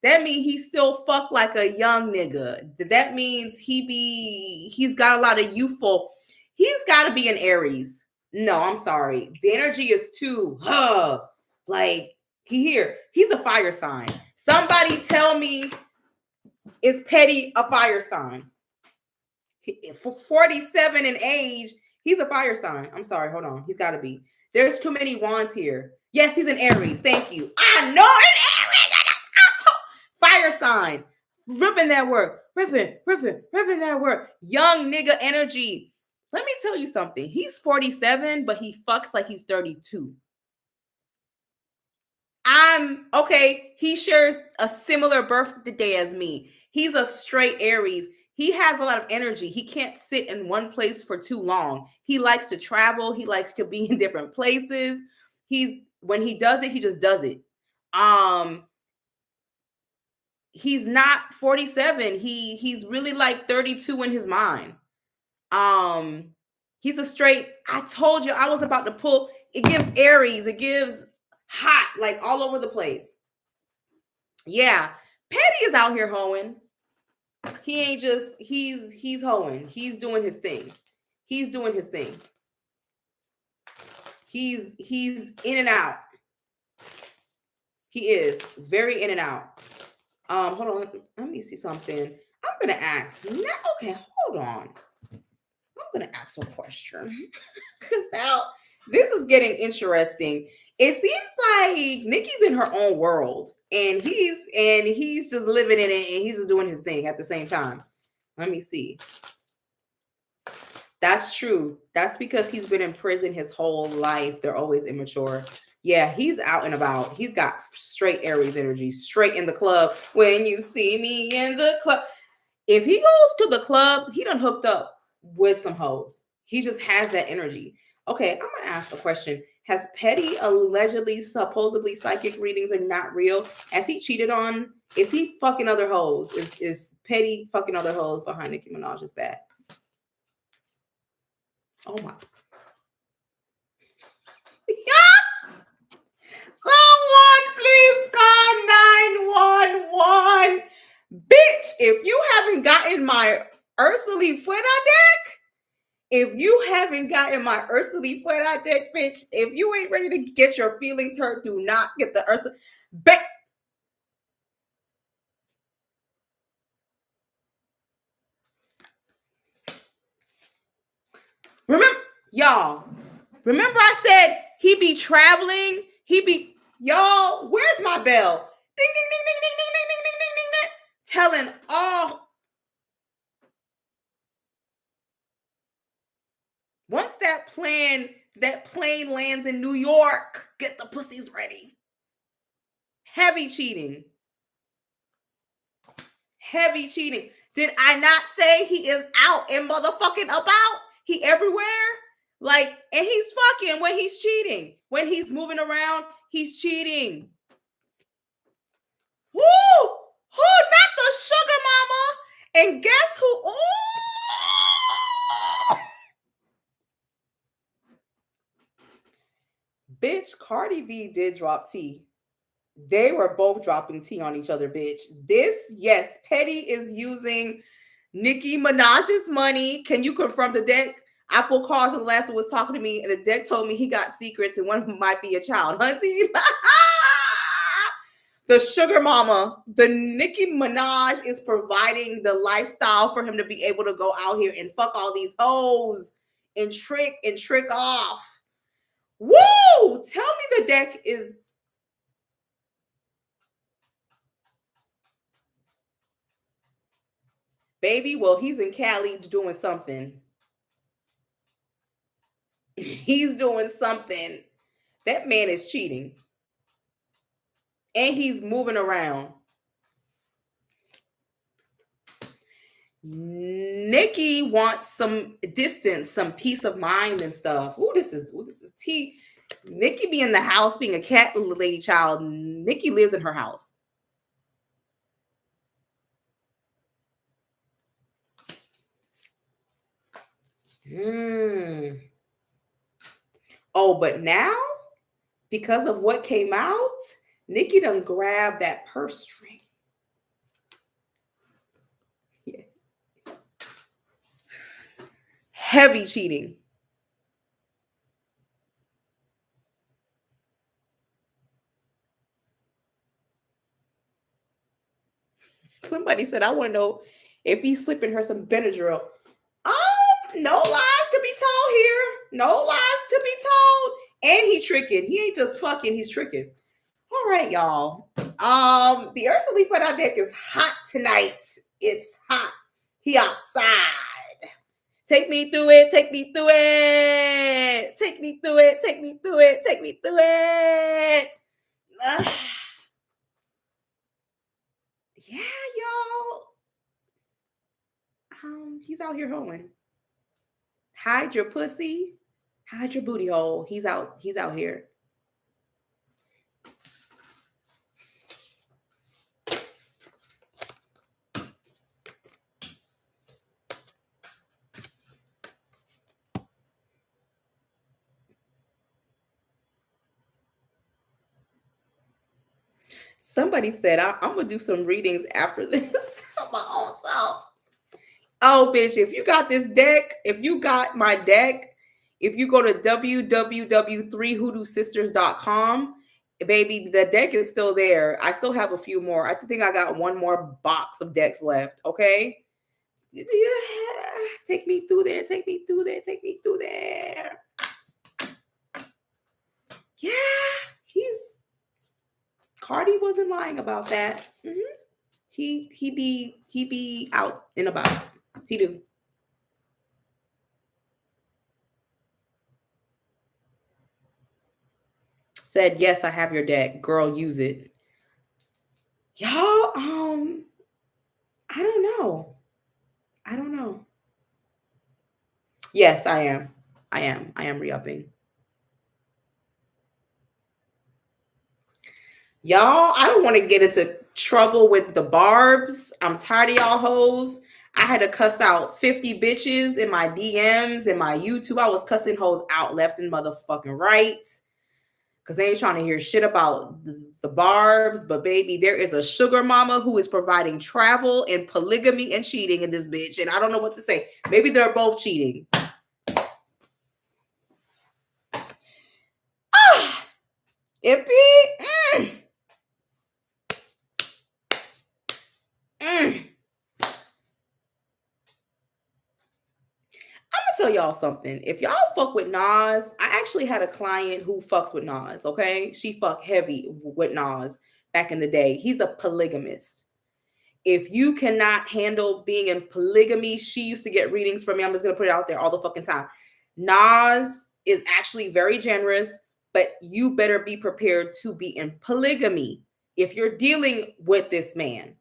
That means he still fuck like a young nigga. That means he's got a lot of youthful. He's got to be an Aries. No, I'm sorry. The energy is too, like he's a fire sign. Somebody tell me, is Petty a fire sign? For 47 in age, he's a fire sign. I'm sorry, hold on. He's got to be. There's too many wands here. Yes, he's an Aries. Thank you. I know an Aries. Fire sign. Ripping that word. Ripping that word. Young nigga energy. Let me tell you something. He's 47, but he fucks like he's 32. I'm okay. He shares a similar birthday as me. He's a straight Aries. He has a lot of energy. He can't sit in one place for too long. He likes to travel. He likes to be in different places. When he does it, he just does it. He's not 47. He's really like 32 in his mind. He's a straight. I told you I was about to pull. It gives Aries. It gives hot, like all over the place. Yeah, Petty is out here hoeing. He ain't just he's hoeing. He's doing his thing. He's doing his thing. He's in and out. He is very in and out. Hold on. Let me see something. I'm gonna ask. Okay, hold on. I'm gonna ask a question because now this is getting interesting. It seems like Nicki's in her own world, and he's just living in it, and he's just doing his thing at the same time. Let me see. That's true. That's because he's been in prison his whole life. They're always immature. Yeah, he's out and about. He's got straight Aries energy, straight in the club. When you see me in the club. If he goes to the club, he done hooked up with some hoes. He just has that energy. Okay, I'm gonna ask a question. Has Petty allegedly, supposedly psychic readings are not real? Has he cheated on? Is he fucking other hoes? Is Petty fucking other hoes behind Nicki Minaj's back? Oh my. Someone please call 911. Bitch, if you haven't gotten my Ursula Fuera deck, if you haven't gotten my Ursula Fuera deck, bitch, if you ain't ready to get your feelings hurt, do not get the Ursula. Remember, y'all, remember I said he be traveling? Y'all, where's my bell? Ding, ding, ding, ding, ding, ding, ding, ding, ding, ding, ding. Telling all. Once that plane lands in New York, get the pussies ready. Heavy cheating. Heavy cheating. Did I not say he is out and motherfucking about? He everywhere? Like, and he's fucking when he's cheating. When he's moving around, he's cheating. Woo! Who? Not the sugar mama. And guess who? Ooh! Bitch, Cardi B did drop tea. They were both dropping tea on each other, bitch. Yes, Petty is using Nicki Minaj's money. Can you confirm the deck? Apple Cars the last one was talking to me, and the deck told me he got secrets, and one of them might be a child. Hunty, the sugar mama, the Nicki Minaj is providing the lifestyle for him to be able to go out here and fuck all these hoes and trick off. Woo! Tell me the deck is. Baby, well, he's in Cali doing something. He's doing something. That man is cheating. And he's moving around. Nicki wants some distance, some peace of mind and stuff. This is tea. Nicki be in the house being a cat lady child. Nicki lives in her house. Oh, but now, because of what came out, Nicki done grabbed that purse string. Yes. Heavy cheating. Somebody said, I want to know if he's slipping her some Benadryl. No lies to be told here. No lies to be told. And he tricking. He ain't just fucking, he's tricking. All right, y'all. The Ursula for that deck is hot tonight. It's hot. He outside. Take me through it. Take me through it. Take me through it. Take me through it. Take me through it. Yeah, y'all. He's out here hoeing. Hide your pussy. Hide your booty hole. He's out here. Somebody said, I'm going to do some readings after this on my own self. Oh, bitch, if you got this deck, if you got my deck, if you go to www.3hoodoosisters.com, baby, the deck is still there. I still have a few more. I think I got one more box of decks left, okay? Yeah. Take me through there. Take me through there. Take me through there. Yeah, Cardi wasn't lying about that. Mm-hmm. He be out and about. He do. Said, yes, I have your deck. Girl, use it. Y'all, I don't know. Yes, I am. I am re-upping. Y'all, I don't want to get into trouble with the barbs. I'm tired of y'all hoes. I had to cuss out 50 bitches in my DMs and my YouTube. I was cussing hoes out left and motherfucking right. Because they ain't trying to hear shit about the barbs. But baby, there is a sugar mama who is providing travel and polygamy and cheating in this bitch. And I don't know what to say. Maybe they're both cheating. Ippy. Mm. I'm gonna tell y'all something. If y'all fuck with Nas, I actually had a client who fucks with Nas. Okay, she fuck heavy with Nas back in the day. He's a polygamist. If you cannot handle being in polygamy, she used to get readings from me. I'm just gonna put it out there all the fucking time. Nas is actually very generous, but you better be prepared to be in polygamy if you're dealing with this man.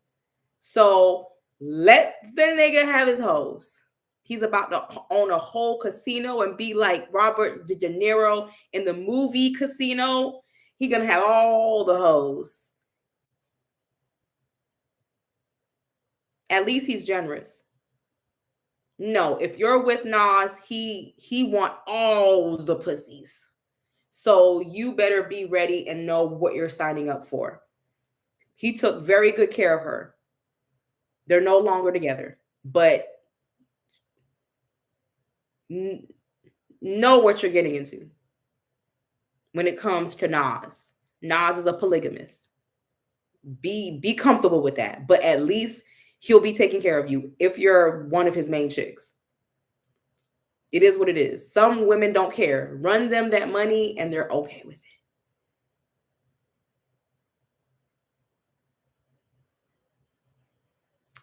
So let the nigga have his hoes. He's about to own a whole casino and be like Robert De Niro in the movie Casino. He gonna have all the hoes. At least he's generous. No, if you're with Nas, he want all the pussies. So you better be ready and know what you're signing up for. He took very good care of her. They're no longer together, but know what you're getting into when it comes to Nas. Nas is a polygamist. Be comfortable with that, but at least he'll be taking care of you if you're one of his main chicks. It is what it is. Some women don't care. Run them that money and they're okay with it.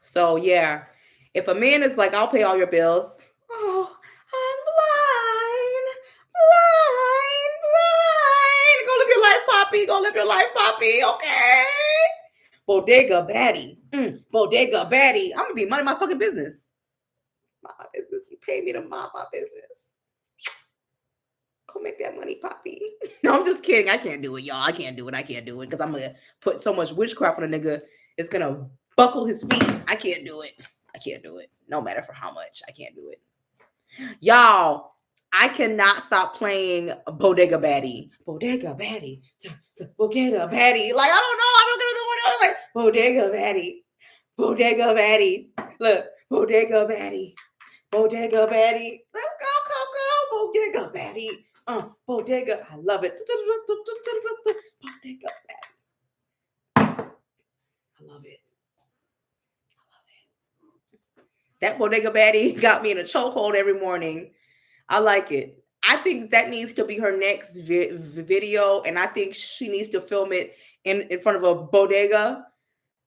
So yeah, if a man is like, I'll pay all your bills. Oh, I'm blind. Go live your life, Poppy. Go live your life, Poppy. Okay. Bodega baddie. Bodega baddie. I'm gonna be minding my fucking business. My business. You pay me to mind my business. Go make that money, Poppy. No, I'm just kidding. I can't do it, y'all. I can't do it. Because I'm gonna put so much witchcraft on a nigga. It's gonna buckle his feet. I can't do it. No matter for how much. I can't do it. Y'all, I cannot stop playing Bodega Baddie. Bodega Baddie. Bodega Baddie. Like, I don't know. I don't get the one else. Like, Bodega Baddie. Bodega Baddie. Look, Bodega Baddie. Bodega Baddie. Let's go, Coco. Bodega Baddie. Bodega. I love it. Bodega Baddie. I love it. That Bodega Baddie got me in a chokehold every morning. I like it. I think that needs to be her next video, and I think she needs to film it in front of a bodega.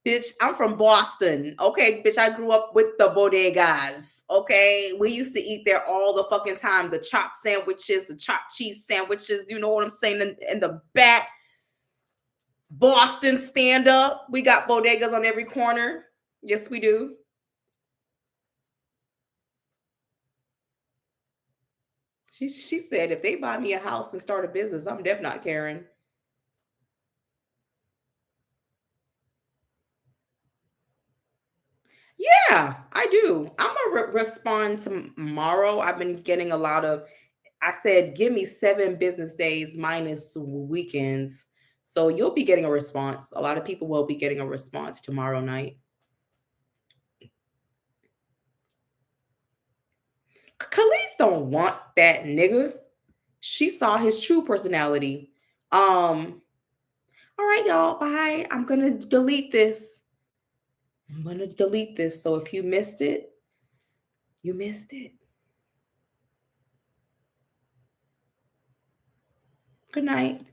Bitch, I'm from Boston. Okay, bitch, I grew up with the bodegas. Okay, we used to eat there all the fucking time. The chopped sandwiches, the chopped cheese sandwiches. You know what I'm saying? In the back, Boston stand up. We got bodegas on every corner. Yes, we do. She said, if they buy me a house and start a business, I'm definitely not caring. Yeah, I do. I'm gonna respond tomorrow. I've been getting a lot of. I said, give me 7 business days minus weekends. So you'll be getting a response. A lot of people will be getting a response tomorrow night. Khalees don't want that nigga. She saw his true personality. All right, y'all. Bye. I'm gonna delete this. So if you missed it, you missed it. Good night.